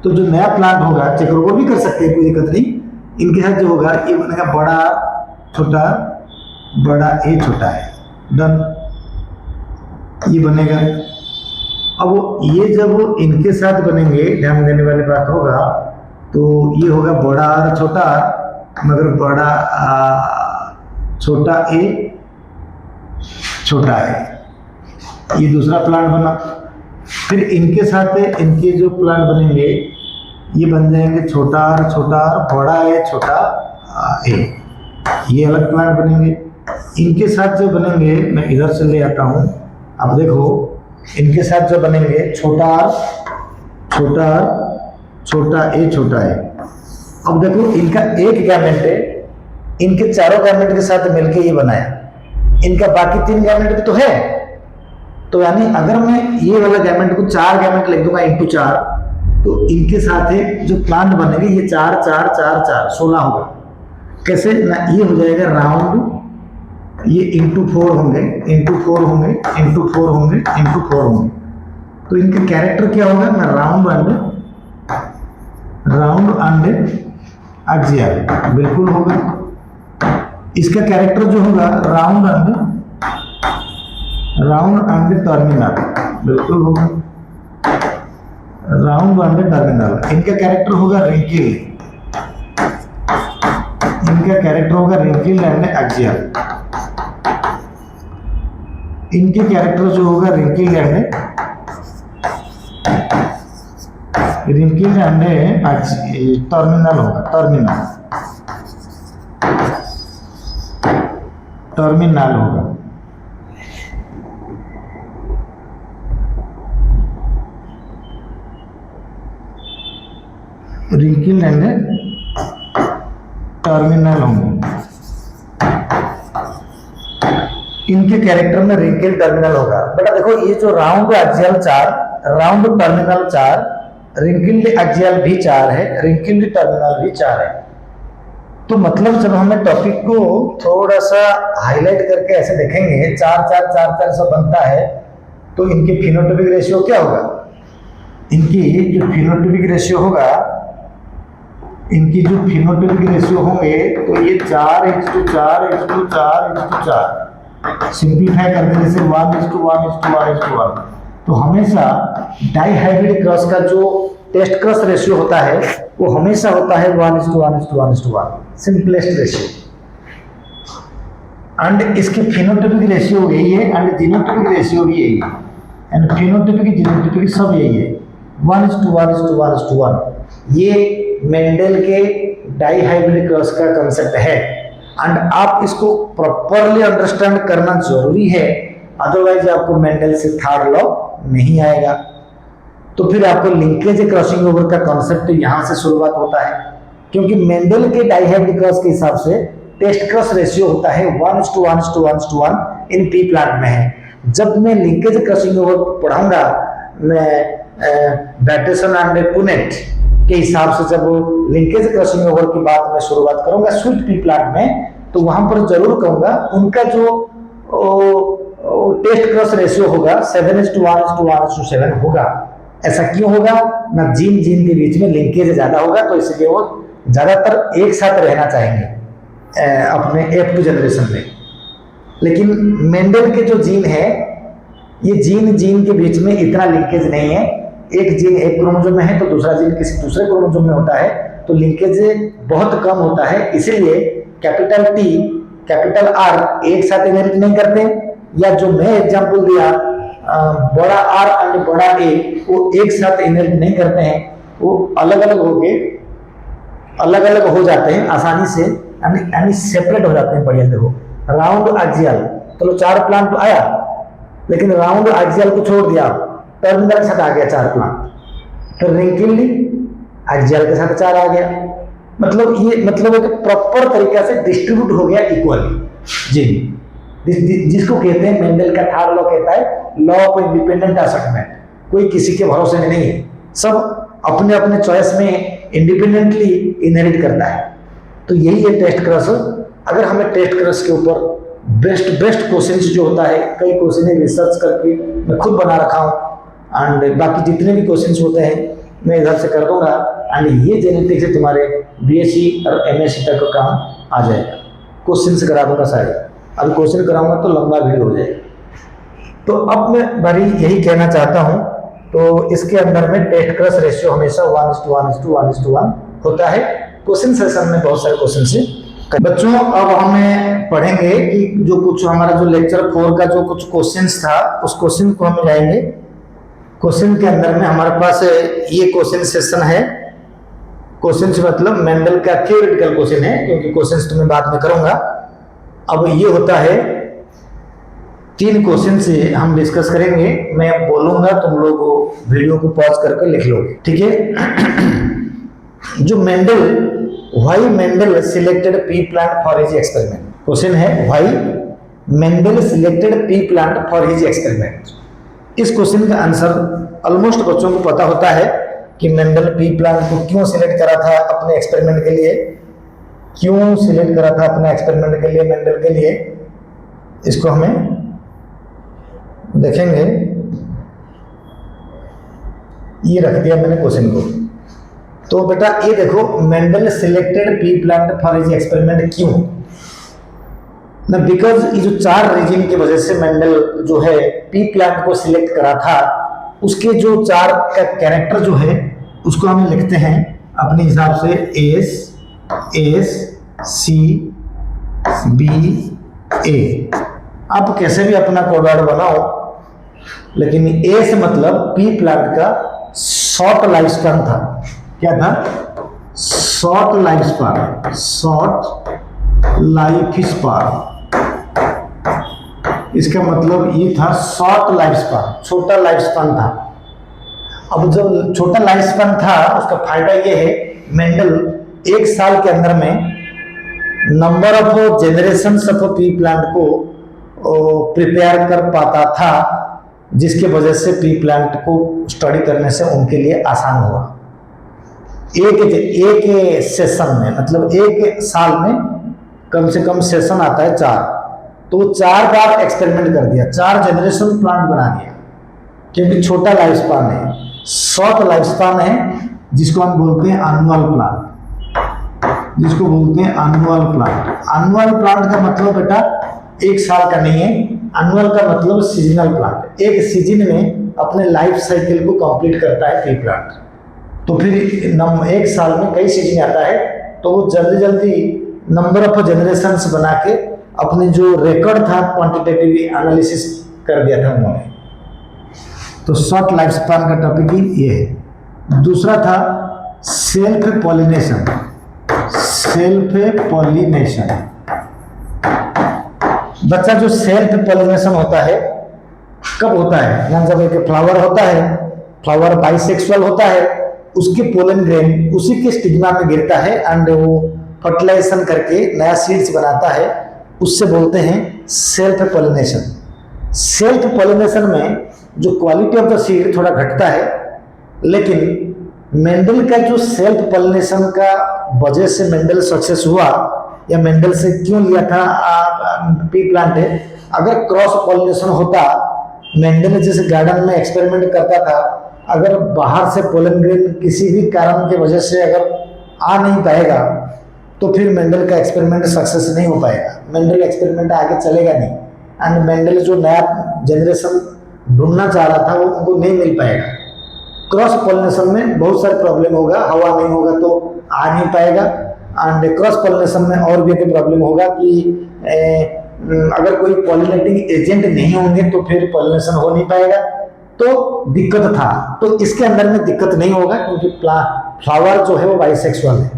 तो जो नया प्लांट होगा, चेकरोगोर भी कर सकते हैं कोई दिक्कत नहीं, इनके साथ जो होगा ये बनेगा बड़ा छोटा बड़ा ए छोटा है, डन, ये बनेगा। अब ये जब इनके साथ बनेंगे, ध्यान देने वाली बात होगा, तो ये होगा बड़ा आर छोटा आर, मगर बड़ा छोटा ए छोटा है, ये दूसरा प्लांट बना। फिर इनके साथ इनके जो प्लांट बनेंगे ये बन जाएंगे छोटा आर बड़ा ए छोटा ए, ये अलग प्लांट बनेंगे। इनके साथ जो बनेंगे, मैं इधर से ले आता हूँ, अब देखो इनके साथ जो बनेंगे छोटा आर छोटा ए छोटा है। अब देखो इनका एक गैमेट है, इनके चारों गैमेट के साथ मिलके ये बनाया, इनका बाकी तीन गैमेट भी तो है, तो यानी अगर मैं ये वाला गैमेट को चार गैमेट लिख दूंगा इंटू चार, तो इनके साथ जो प्लांट बनेंगे ये चार चार चार चार 16 होगा। कैसे ना, ये हो जाएगा राउंड, ये इंटू फोर होंगे इंटू फोर होंगे इंटू फोर होंगे इंटू फोर होंगे, तो इनका कैरेक्टर क्या होगा ना, राउंड एंड एक्सियल बिल्कुल होगा। इसका कैरेक्टर जो होगा राउंड एंड टर्मिनल बिल्कुल होगा, राउंड एंड टर्मिनल। इनका कैरेक्टर होगा रिंकिल, इनका कैरेक्टर होगा रिंकिल एंड एक्सियल, इनके कैरेक्टर जो होगा रिंकिल एंड टर्मिनल होगा, टर्मिनल होगा। रिंकिल एंड टर्मिनल होंगे, इनके कैरेक्टर में रिंकिल टर्मिनल होगा। बेटा देखो ये जो round axial 4, round terminal 4, wrinkled axial भी 4 है, रिंकिल्ड टर्मिनल भी 4 है। तो मतलब जब हमें टॉपिक को थोड़ा सा हाईलाइट करके ऐसे देखेंगे, 4 4 4 4 सब बनता है, तो इनके फिनोटाइपिक रेशियो क्या होगा, इनकी जो फिनोटाइपिक रेशियो होगा, इनकी जो फिनोटाइपिक रेशियो होंगे, तो ये 4:4:4:4, सिंप्लीफाई कर देने से 1:1:1:1। तो हमेशा डाई हाइब्रिड क्रॉस का जो टेस्ट क्रॉस रेशियो होता है वो हमेशा होता है 1:1:1:1, सिंपलेस्ट रेशियो। एंड इसकी फिनोटाइपिक रेशियो यही है एंड जीनोटाइपिक रेशियो भी यही है, एंड फिनोटाइपिक जीनोटाइपिक सब यही है 1:1:1:1। ये मेंडल के डाई हाइब्रिड क्रॉस का कंसेप्ट है, एंड आप इसको प्रॉपरली अंडरस्टैंड करना जरूरी है, अदरवाइज आपको मेंडल से थर्ड लॉ नहीं आएगा। तो फिर आपको लिंकेज क्रॉसिंग ओवर का कॉन्सेप्ट यहां से शुरुआत होता है, क्योंकि मेंडल के डाई हाइब्रिड क्रॉस के हिसाब से टेस्ट क्रॉस रेशियो होता है 1:1:1:1 इन पी प्लांट में है। जब मैं लिंकेज क्रॉसिंग ओवर पढ़ाऊंगा, मैं बैटरसन एंड पुनेट के हिसाब से जब लिंकेज क्रॉसिंग ओवर की बात मैं शुरुआत करूंगा स्वीट पी प्लांट में, तो वहां पर जरूर कहूंगा उनका जो टेस्ट क्रॉस रेशियो होगा 7:1:1:7 होगा। ऐसा क्यों होगा ना, जीन के बीच में लिंकेज ज्यादा होगा, तो इसलिए वो ज्यादातर एक साथ रहना चाहेंगे अपने F2 जनरेशन में। लेकिन मेंडल के जो जीन है, ये जीन के बीच में इतना लिंकेज नहीं है, एक जीन एक क्रोमोसोम में है तो दूसरा जीन किसी दूसरे क्रोमोसोम में होता है, तो लिंकेज बहुत कम होता है। इसीलिए कैपिटल T कैपिटल R एक साथ इनहेरिट नहीं करते, या जो मैं एग्जांपल दिया बड़ा आर एंड बड़ा ए वो एक साथ इनहेरिट नहीं करते हैं, वो अलग अलग हो जाते हैं आसानी से, यानी सेपरेट हो जाते हैं। बढ़िया देखो, राउंड एक्सियल, चलो 4 प्लांट तो आया, लेकिन राउंड एक्सियल को छोड़ दिया, टर्मिनल के साथ आ गया 4 प्लांट, फिर रिंकिल्ड एक्सियल के साथ 4 आ गया। मतलब ये मतलब है कि प्रॉपर तरीका से डिस्ट्रीब्यूट हो गया इक्वली जी, जिसको कहते हैं मेंडल का थर्ड लॉ कहता है लॉ ऑफ इंडिपेंडेंट असाइनमेंट। कोई किसी के भरोसे में नहीं है, सब अपने अपने चॉइस में इंडिपेंडेंटली इनहेरिट करता है। तो यही है टेस्ट क्रश। अगर हमें टेस्ट क्रश के ऊपर बेस्ट क्वेश्चंस जो होता है, कई क्वेश्चन रिसर्च करके मैं खुद बना रखा हूँ, एंड बाकी जितने भी क्वेश्चंस होते हैं मैं इधर से कर दूंगा, एंड ये जेनेटिक्स से तुम्हारे बीएससी और एमएससी तक का काम आ जाएगा। क्वेश्चन से करा दूंगा सारे, अब क्वेश्चन कराऊंगा तो लंबा वीडियो हो जाएगा। तो अब मैं बड़ी यही कहना चाहता हूं, तो इसके अंदर में टेस्ट क्रश रेशियो हमेशा 1:1:1:1 होता है। क्वेश्चन सेशन में बहुत सारे क्वेश्चन से बच्चों अब हमें पढ़ेंगे कि जो कुछ हमारा जो लेक्चर 4 का जो कुछ क्वेश्चंस था उस क्वेश्चन को हम जाएंगे। क्वेश्चन के अंदर में हमारे पास ये क्वेश्चन सेशन है। क्वेश्चन मतलब मेंडल का थियोरेटिकल क्वेश्चन है, क्योंकि क्वेश्चंस तो मैं बाद में करूंगा। अब ये होता है 3 क्वेश्चन से हम डिस्कस करेंगे, मैं बोलूंगा तुम लोग वीडियो को पॉज करके लिख लोगे, ठीक है। जो Mendel why Mendel selected pea plant for his experiment, question है why Mendel selected pea plant for his experiment. इस क्वेश्चन का आंसर ऑलमोस्ट बच्चों को पता होता है कि मेंडल पी प्लांट को क्यों सिलेक्ट करा था अपने एक्सपेरिमेंट के लिए, क्यों सिलेक्ट करा था अपने एक्सपेरिमेंट के लिए मेंडल के लिए। इसको हमें देखेंगे, ये रख दिया मैंने क्वेश्चन को। तो बेटा ये देखो, Mendel selected pea plant for his experiment क्यों ना, बिकॉज ये जो 4 रीजन की वजह से मेंडल जो है पी प्लांट को सिलेक्ट करा था, उसके जो 4 का कैरेक्टर जो है उसको हम लिखते हैं अपने हिसाब से एस सी बी ए। आप कैसे भी अपना कोडवर्ड बनाओ, लेकिन ए से मतलब पी प्लांट का शॉर्ट लाइफ स्पैन था। क्या था? Short life span, short life span. इसका मतलब ये था शॉर्ट लाइफ स्पैन, छोटा लाइफ स्पैन था। अब जब छोटा लाइफ स्पैन था, उसका फायदा ये है मेंडल 1 साल के अंदर में number of generation of P plant को प्रिपेयर कर पाता था, जिसके वजह से पी प्लांट को स्टडी करने से उनके लिए आसान हुआ। एक सेशन में, मतलब 1 साल में कम से कम सेशन आता है 4, तो 4 बार एक्सपेरिमेंट कर दिया, 4 जनरेशन प्लांट बना दिया, क्योंकि छोटा लाइफ स्पैन है, शॉर्ट लाइफ स्पैन है, जिसको हम बोलते हैं एनुअल प्लांट, जिसको बोलते हैं एनुअल प्लांट। एनुअल प्लांट का मतलब बेटा 1 साल का नहीं है, एनुअल का मतलब सीजनल प्लांट, एक सीजन में अपने लाइफ साइकिल को कंप्लीट करता है पी प्लांट। तो फिर 1 साल में कई सीजन आता है, तो वो जल्दी जल्दी नंबर ऑफ जनरेशंस बना के अपने जो रिकॉर्ड था क्वांटिटेटिव एनालिसिस कर दिया था उन्होंने। तो शॉर्ट लाइफ स्पैन का टॉपिक ही ये है। दूसरा था सेल्फ पॉलिनेशन, सेल्फ पॉलिनेशन। बच्चा जो सेल्फ पॉलिनेशन होता है कब होता है ना, जब एक फ्लावर होता है, फ्लावर बाइसेक्सुअल होता है, उसके पोलन ग्रेन उसी के स्टिग्मा में गिरता है एंड वो फर्टिलाइजेशन करके नया सीड्स बनाता है, उससे बोलते हैं सेल्फ पॉलिनेशन। सेल्फ पॉलिनेशन में जो क्वालिटी ऑफ द सीड थोड़ा घटता है, लेकिन मेंडल का जो सेल्फ पॉलिनेशन का वजह से मेंडल सक्सेस हुआ, या मेंडल से क्यों लिया था पी प्लांट है, अगर क्रॉस पॉलिनेशन होता, मेंडल जैसे गार्डन में एक्सपेरिमेंट करता था, अगर बाहर से पोलन ग्रेन किसी भी कारण की वजह से अगर आ नहीं पाएगा, तो फिर मेंडल का एक्सपेरिमेंट सक्सेस नहीं हो पाएगा, मेंडल एक्सपेरिमेंट आगे चलेगा नहीं, एंड मेंडल जो नया जनरेशन ढूंढना चाह रहा था वो उनको नहीं मिल पाएगा। क्रॉस पॉलिनेशन में बहुत सारे प्रॉब्लम होगा, हवा नहीं होगा तो आ नहीं पाएगा, एंड क्रॉस पॉलिनेशन में और भी एक प्रॉब्लम होगा कि अगर कोई पॉलिनेटिंग एजेंट नहीं होंगे तो फिर पॉलिनेशन हो नहीं पाएगा, तो दिक्कत था। तो इसके अंदर में दिक्कत नहीं होगा क्योंकि फ्लावर जो है वो बाइसेक्सुअल है।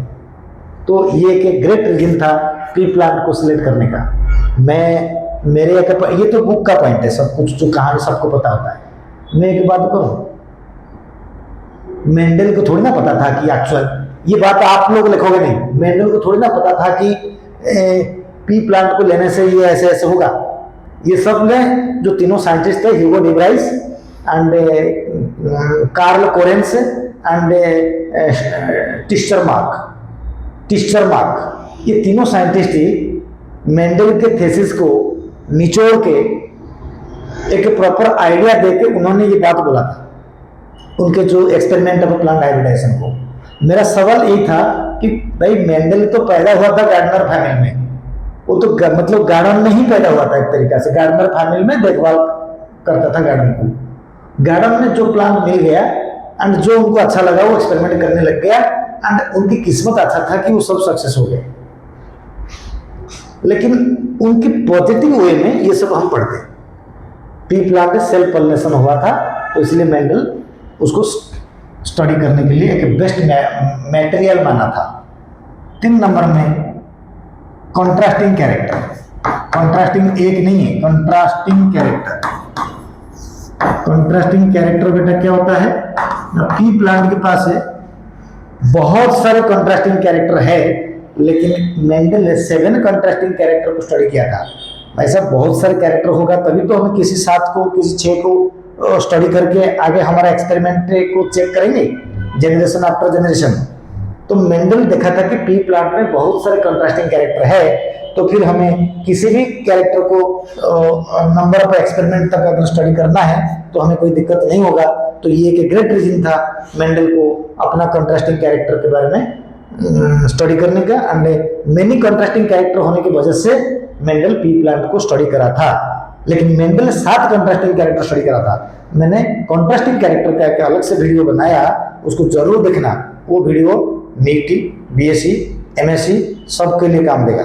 तो ये एक ग्रेट रीजन था पी प्लांट को सिलेक्ट करने का। ये तो बुक का पॉइंट है, सब कुछ जो कहानी सबको पता होता है। मैं एक बात करूं, मेंडल को थोड़ी ना पता था कि एक्चुअल ये बात आप लोग लिखोगे नहीं, मेंडल को थोड़ी ना पता था कि पी प्लांट को लेने से ये ऐसे ऐसे होगा। ये सब ने जो तीनों साइंटिस्ट थे, Hugo de Vries and Carl Correns and Tschermak, ये तीनों साइंटिस्ट ही मेंडल के थीसिस को निचोड़ के एक प्रॉपर आइडिया देके उन्होंने ये बात बोला था उनके जो एक्सपेरिमेंट ऑफ प्लांट हाइब्रिडाइजेशन को। मेरा सवाल यही था कि भाई मेंडल तो पैदा हुआ था गार्डनर फैमिली में, वो तो मतलब गार्डन में ही पैदा हुआ था, एक तरीका से गार्डनर फैमिली में देखभाल करता था गार्डन को। गार्डन में जो प्लांट मिल गया एंड जो उनको अच्छा लगा वो एक्सपेरिमेंट करने लग गया एंड उनकी किस्मत अच्छा था कि वो सब सक्सेस हो गए। लेकिन उनकी पॉजिटिव वे में ये सब हम पढ़ते हैं। पी प्लांट सेल्फ पॉलिनेशन हुआ था, तो इसलिए मेंडल उसको स्टडी करने के लिए एक बेस्ट मटेरियल माना था। 3 नंबर में कॉन्ट्रास्टिंग कैरेक्टर। कॉन्ट्रास्टिंग एक नहीं है, कॉन्ट्रास्टिंग कैरेक्टर। कॉन्ट्रास्टिंग कैरेक्टर बेटा क्या होता है? पी प्लांट के पास है बहुत सारे कॉन्ट्रास्टिंग कैरेक्टर है, लेकिन मेंडल ने 7 कॉन्ट्रास्टिंग कैरेक्टर को स्टडी किया था। ऐसा बहुत सारे कैरेक्टर होगा तभी तो हमें किसी 7 को किसी 6 को स्टडी करके आगे हमारा एक्सपेरिमेंट को चेक करेंगे जनरेशन आफ्टर जनरेशन। तो मेंडल देखा था कि पी प्लांट में बहुत सारे कंट्रास्टिंग कैरेक्टर है, तो फिर हमें किसी भी कैरेक्टर को नंबर ऑफ एक्सपेरिमेंट तक अगर स्टडी करना है तो हमें कोई दिक्कत नहीं होगा। तो ये एक ग्रेट रीजन था मेंडल को अपना कंट्रास्टिंग कैरेक्टर के बारे में स्टडी करने का। एंड मेनी कंट्रास्टिंग कैरेक्टर होने की वजह से मेंडल पी प्लांट को स्टडी करा था। लेकिन मेंडल ने 7 कंट्रास्टिंग कैरेक्टर स्टडी करा था। मैंने कंट्रास्टिंग कैरेक्टर का एक अलग से वीडियो बनाया, उसको जरूर देखना। वो वीडियो नीट, बीएससी, एमएससी सबके लिए काम देगा।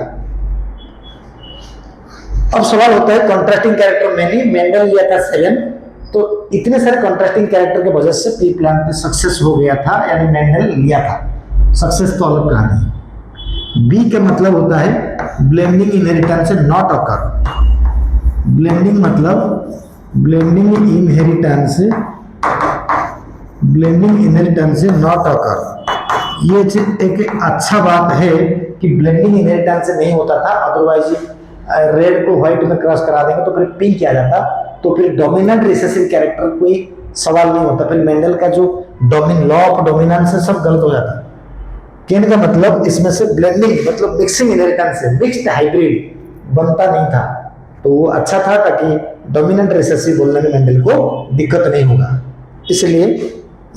अब सवाल होता है कंट्रास्टिंग कैरेक्टर मेंडल लिया था 7, तो इतने सारे कंट्रास्टिंग कैरेक्टर की वजह से पी प्लांट सक्सेस हो गया था, यानी मेंडल लिया था। सक्सेस तो अलग कहानी है। बी का मतलब होता है blending inheritance not occur. Blending मतलब ब्लेंडिंग इनहेरिटेंस नॉट अकर। ये एक अच्छा बात है कि ब्लेंडिंग इनहेरिटेंस नहीं होता था, अदरवाइज रेड को व्हाइट में क्रॉस करा देंगे तो फिर पिंक किया जाता, तो फिर डोमिनेंट रिसेसिव कैरेक्टर कोई सवाल नहीं होता। फिर मेंडल का जो लॉ ऑफ डोमिनेंस है सब गलत हो जाता। कहने का मतलब इसमें से ब्लेंडिंग मतलब मिक्सिंग इनहेरिटेंस है, मिक्स्ड हाइब्रिड बनता नहीं था, तो वो अच्छा था ताकि डोमिनेंट रिसेसिव बोलने में मेंडल को दिक्कत नहीं होगा। इसलिए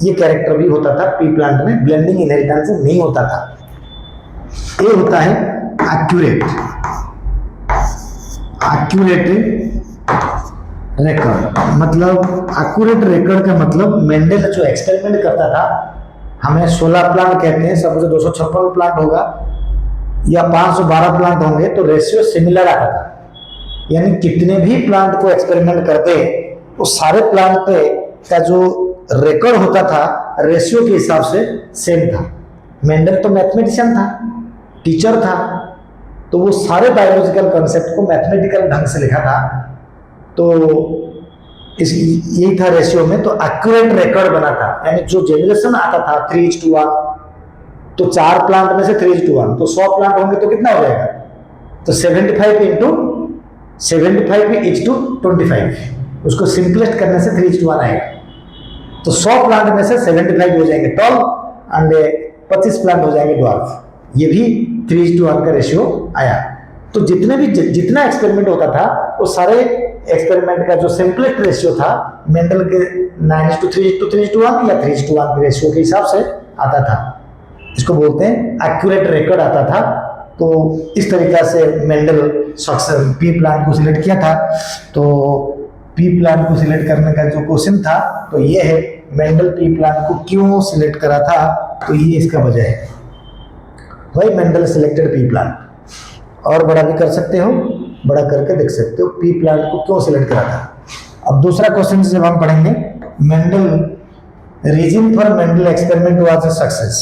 ये कैरेक्टर भी होता था पी प्लांट में, ब्लेंडिंग इनहेरिटेंस नहीं होता था। ये होता है एक्यूरेट रिकॉर्ड। मतलब एक्यूरेट रिकॉर्ड का मतलब मेंडल जो एक्सपेरिमेंट करता था, हमें 16 प्लांट कहते हैं, सपोज 256 प्लांट होगा या 512 प्लांट होंगे तो रेशियो सिमिलर आता था। यानी कितने भी प्लांट को एक्सपेरिमेंट करते वो सारे प्लांट का जो रिकॉर्ड होता था रेशियो के हिसाब से सेम था। मेंडल तो मैथमेटिशियन था, टीचर था, तो वो सारे बायोलॉजिकल कॉन्सेप्ट को मैथमेटिकल ढंग से लिखा था। तो यही था रेशियो में, तो एक्यूरेट रिकॉर्ड बना था। यानी जो जनरेशन आता था 3:1, तो 4 प्लांट में से 3:1, तो 100 प्लांट होंगे तो कितना हो जाएगा? तो 75 × 25, उसको सिंपलेस्ट करने से 3:1 आएगा। तो 100 प्लांट में से 75 हो जाएंगे टॉल एंड 25 प्लांट हो जाएंगे ड्वार्फ। ये भी 3:1 का रेशियो आया। तो जितना एक्सपेरिमेंट होता था वो सारे एक्सपेरिमेंट का जो सिंपलेस्ट रेशियो था मेंडल के 9:3:1 या 3:1 के रेशियो के हिसाब से आता था। इसको बोलते हैं एक्यूरेट रिकॉर्ड आता था। तो इस तरीका से मेंडल पी प्लांट को सिलेक्ट किया था। तो पी प्लांट को सिलेक्ट करने का जो क्वेश्चन था तो ये है, मेंडल पी प्लांट को क्यों सिलेक्ट करा था? तो ये इसका वजह है, भाई मेंडल सिलेक्टेड पी प्लांट। और बड़ा भी कर सकते हो, बड़ा करके देख सकते हो पी प्लांट को क्यों सिलेक्ट करा था। अब दूसरा क्वेश्चन जब हम पढ़ेंगे, Mendel reason for Mendel experiment was a success.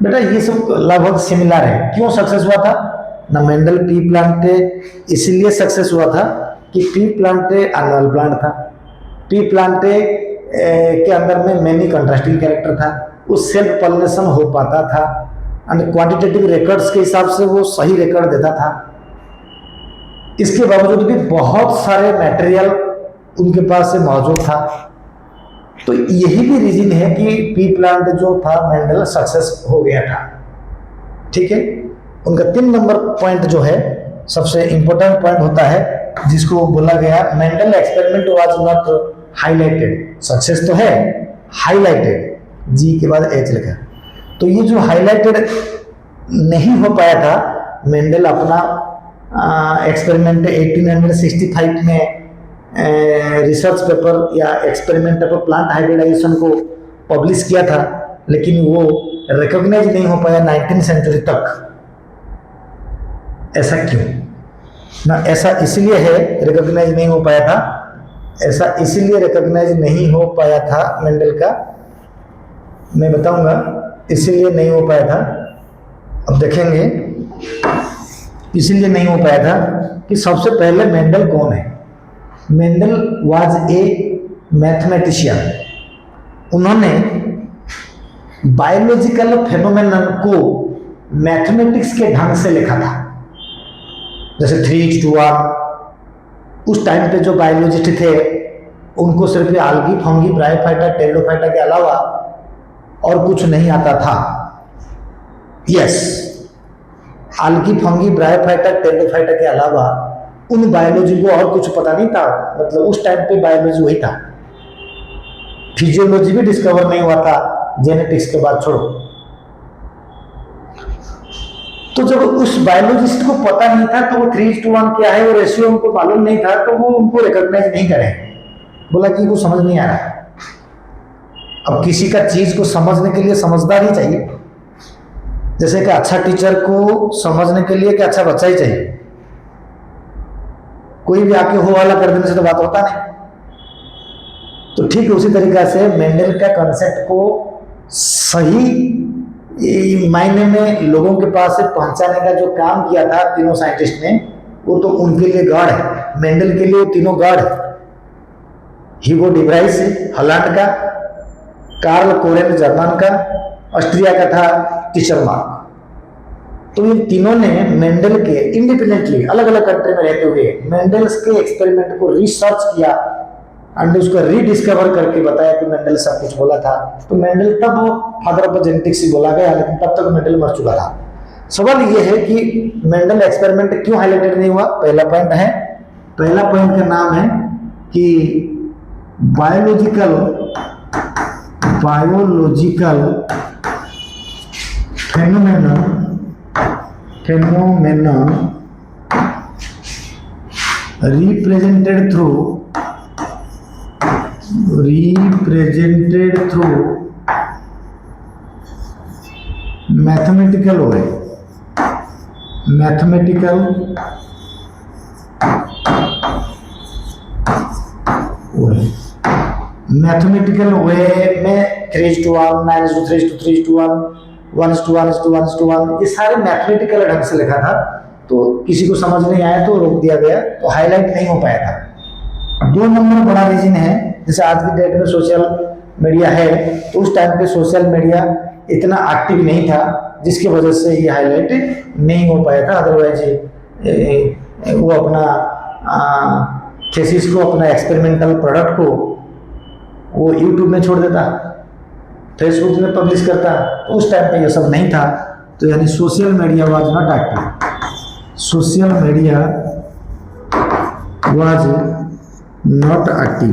बेटा ये सब लगभग सिमिलर है। क्यों सक्सेस हुआ था ना, मेंडल पी प्लांटे इसलिए सक्सेस हुआ था कि पी प्लांटे एनुअल प्लांट था। पी प्लांटे के अंदर में मैनी कंट्रास्टिंग कैरेक्टर था, उस सेल्फ पॉलिनेशन हो पाता था एंड क्वांटिटेटिव रिकॉर्ड्स के हिसाब से वो सही रिकॉर्ड देता था। इसके बावजूद भी बहुत सारे मटेरियल उनके पास से मौजूद था। तो यही भी रीजन है कि पी प्लांट जो था मेंडल सक्सेस हो गया था। ठीक है, उनका 3 नंबर पॉइंट जो है सबसे इंपॉर्टेंट पॉइंट होता है, जिसको बोला गया Mendel experiment was not highlighted. Success तो है, हाईलाइटेड, जी के बाद एच लिखा। तो ये जो हाईलाइटेड नहीं हो पाया था, मेंडल अपना एक्सपेरिमेंट 1865 में रिसर्च पेपर या एक्सपेरिमेंट पर प्लांट हाइब्रिडाइजेशन को पब्लिश किया था, लेकिन वो रिकॉग्नाइज नहीं हो पाया 19वीं सेंचुरी तक। ऐसा क्यों ना, ऐसा इसलिए है रिकॉग्नाइज नहीं हो पाया था, ऐसा इसलिए रिकॉग्नाइज नहीं हो पाया था मेंडल का, मैं बताऊंगा इसलिए नहीं हो पाया था। अब देखेंगे इसलिए नहीं हो पाया था कि सबसे पहले मेंडल कौन है। Mendel was a mathematician. उन्होंने बायोलॉजिकल फेनोमेनन को मैथमेटिक्स के ढंग से लिखा था। जैसे 3:1, उस टाइम पे जो बायोलॉजिस्ट थे उनको सिर्फ आल्गी, फंगी, ब्रायोफाइटा, टेरिडोफाइटा के अलावा और कुछ नहीं आता था। Yes, algae, fungi, bryophyta, pteridophyta के अलावा उन बायोलॉजी को और कुछ पता नहीं था। मतलब उस टाइम पे बायोलॉजी वही था। फिजियोलॉजी भी डिस्कवर नहीं हुआ था जेनेटिक्स के बाद, छोड़ो। तो जब उस बायोलॉजिस्ट को पता नहीं था तो वो 3:1 क्या है, वो रेशियो उनको मालूम नहीं था, तो वो उनको रिकॉग्नाइज नहीं करे। बोला कि वो समझ नहीं आ रहा। अब किसी का चीज को समझने के लिए समझदार ही चाहिए। जैसे कि अच्छा टीचर को समझने के लिए कि अच्छा बच्चा ही चाहिए। कोई भी आके हो वाला कर देने से तो बात होता नहीं। तो ठीक उसी तरीका से मेंडल का कॉन्सेप्ट को सही मायने में लोगों के पास से पहुंचाने का जो काम किया था तीनों साइंटिस्ट ने, वो तो उनके लिए गॉड है। मेंडल के लिए वो तीनों गॉड है। ह्यूगो डिब्राइस हॉलैंड का, कार्ल कोरेन जर्मन का, ऑस्ट्रिया का था टीचर मार्क। तो इन तीनों ने मेंडल के इंडिपेंडेंटली अलग अलग कंट्री में रहते हुए मेंडल्स के एक्सपेरिमेंट को रिसर्च किया एंड उसको रीडिस्कवर करके बताया कि मेंडल सब कुछ बोला था। तो मेंडल तब फादर ऑफ जेनेटिक्स ही बोला गया, लेकिन तब तक मेंडल मर चुका था। सवाल ये है कि मेंडल एक्सपेरिमेंट क्यों हाईलाइटेड नहीं हुआ। पहला पॉइंट का नाम है कि biological phenomenon represented through mathematical way में 3:1, 9:3, 3:1, 1:1, ये सारे मैथमेटिकल ढंग से लिखा था। तो किसी को समझ नहीं आया तो रोक दिया गया, तो हाईलाइट नहीं हो पाया था। 2 नंबर बड़ा रीजन है, जैसे आज की डेट में सोशल मीडिया है, तो उस टाइम पे सोशल मीडिया इतना एक्टिव नहीं था, जिसकी वजह से ये हाईलाइट नहीं हो पाया था। अदरवाइज वो अपना थीसिस को, अपना एक्सपेरिमेंटल प्रोडक्ट को वो यूट्यूब में छोड़ देता, फेसबुक में पब्लिश करता। तो उस टाइम पे ये सब नहीं था। तो यानी social media was not active, social media was not active.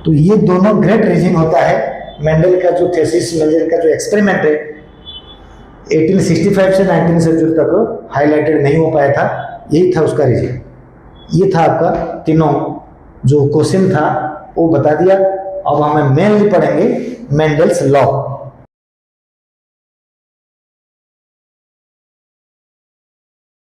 तो ये दोनों ग्रेट रीजन होता है मेंडल का जो थीसिस, मेंडल का जो एक्सपेरिमेंट है 1865 से 19वीं सेंचुरी तक हाईलाइटेड नहीं हो पाया था। यही था उसका रीजन। ये था आपका तीनों जो क्वेश्चन था वो बता दिया। अब हमें मेनली पढ़ेंगे मेंडल्स लॉ।